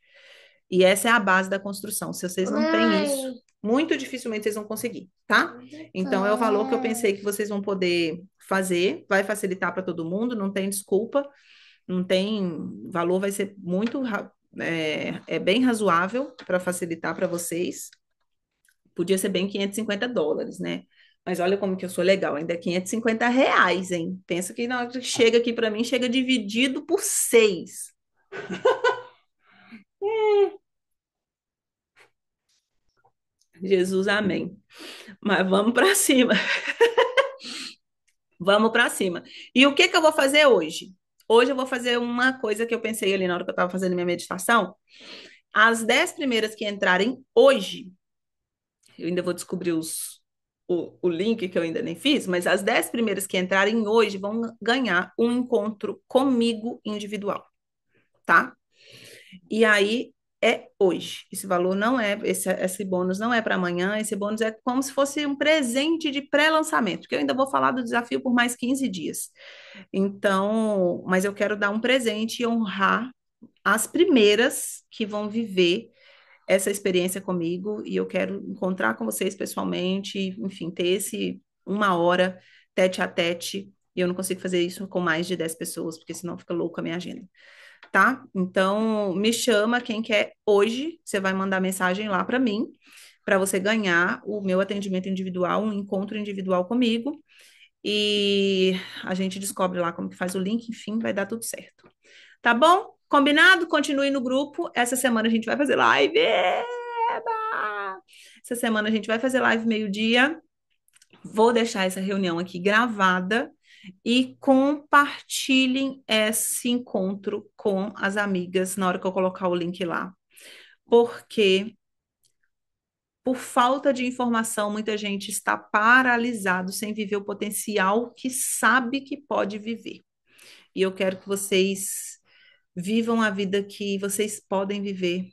E essa é a base da construção. Se vocês não têm isso, muito dificilmente vocês vão conseguir, tá? Então é o valor que eu pensei que vocês vão poder fazer, vai facilitar para todo mundo, não tem desculpa, não tem valor, vai ser é bem razoável para facilitar para vocês. Podia ser bem US$ 550, né? Mas olha como que eu sou legal, ainda é R$ 550, hein? Pensa que na hora que chega aqui para mim, chega dividido por seis. Jesus, amém. Mas vamos para cima. Vamos para cima. E o que que eu vou fazer hoje? Hoje eu vou fazer uma coisa que eu pensei ali na hora que eu estava fazendo minha meditação. As 10 primeiras que entrarem hoje, eu ainda vou descobrir o link que eu ainda nem fiz, mas as 10 primeiras que entrarem hoje vão ganhar um encontro comigo individual, tá? E aí é hoje. Esse valor não é, esse bônus não é para amanhã, esse bônus é como se fosse um presente de pré-lançamento, que eu ainda vou falar do desafio por mais 15 dias. Então, mas eu quero dar um presente e honrar as primeiras que vão viver essa experiência comigo e eu quero encontrar com vocês pessoalmente, enfim, ter esse uma hora tete a tete. E eu não consigo fazer isso com mais de 10 pessoas, porque senão fica louca a minha agenda, tá? Então, me chama quem quer hoje, você vai mandar mensagem lá para mim, para você ganhar o meu atendimento individual, um encontro individual comigo e a gente descobre lá como que faz o link, enfim, vai dar tudo certo. Tá bom? Combinado? Continue no grupo. Essa semana a gente vai fazer live. Eba! Essa semana a gente vai fazer live meio-dia. Vou deixar essa reunião aqui gravada e compartilhem esse encontro com as amigas na hora que eu colocar o link lá. Porque por falta de informação, muita gente está paralisado sem viver o potencial que sabe que pode viver. E eu quero que vocês vivam a vida que vocês podem viver,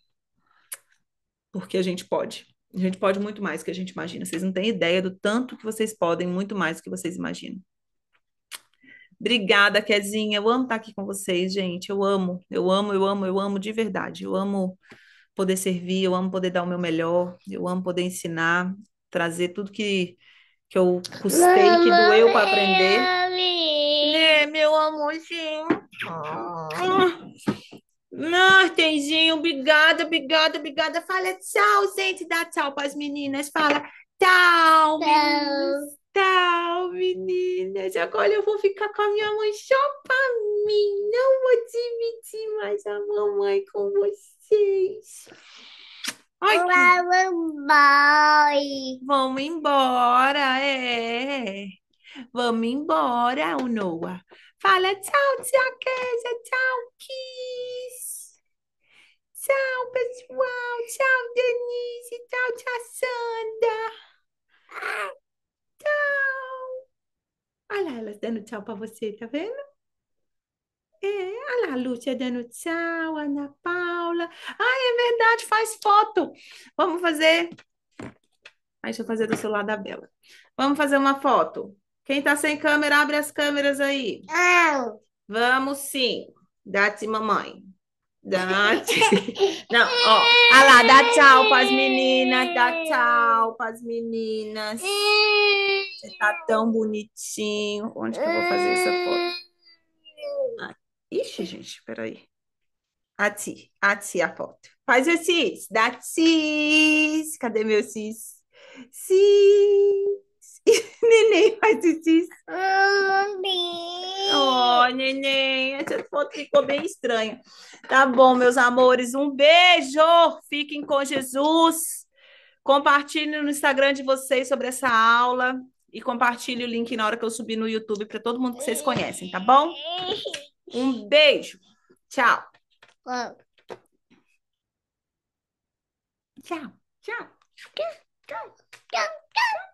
porque a gente pode. A gente pode muito mais do que a gente imagina. Vocês não têm ideia do tanto que vocês podem, muito mais do que vocês imaginam. Obrigada, Kezinha. Eu amo estar aqui com vocês, gente. Eu amo, eu amo, eu amo, eu amo de verdade. Eu amo poder servir, eu amo poder dar o meu melhor, eu amo poder ensinar, trazer tudo que eu custei, que doeu para aprender. Né, meu amorzinho? Martenzinho, obrigada, obrigada, obrigada. Fala tchau, gente. Dá tchau para as meninas. Fala tchau, meninas. Tchau, meninas. Agora eu vou ficar com a minha mãe só para mim. Não vou dividir mais a mamãe com vocês. Ai, vamos embora, é. Vamos embora, o Noah. Fala tchau, tia Kézia. Tchau, Kiss. Tchau, pessoal. Tchau, Denise. Tchau, tia Sandra. Tchau. Olha lá, elas dando tchau pra você, tá vendo? É, olha lá, a Lúcia dando tchau, a Ana Paula. Ai, é verdade, faz foto. Vamos fazer. Ai, deixa eu fazer do celular da Bela. Vamos fazer uma foto. Quem tá sem câmera, abre as câmeras aí. Não. Vamos sim. Dá-te, mamãe. Dá-te. Não, ó. Ah lá, dá tchau para as meninas. Dá tchau para as meninas. Você tá tão bonitinho. Onde que eu vou fazer essa foto? Ah, ixi, gente, peraí. A Ti, a foto. Faz o cis. Dá cis. Cadê meu cis? Cis. Neném, faz o cis. Oh, neném, essa foto ficou bem estranha. Tá bom, meus amores. Um beijo. Fiquem com Jesus. Compartilhe no Instagram de vocês sobre essa aula e compartilhe o link na hora que eu subir no YouTube para todo mundo que vocês conhecem, tá bom? Um beijo. Tchau. Tchau. Tchau. Tchau, tchau, tchau.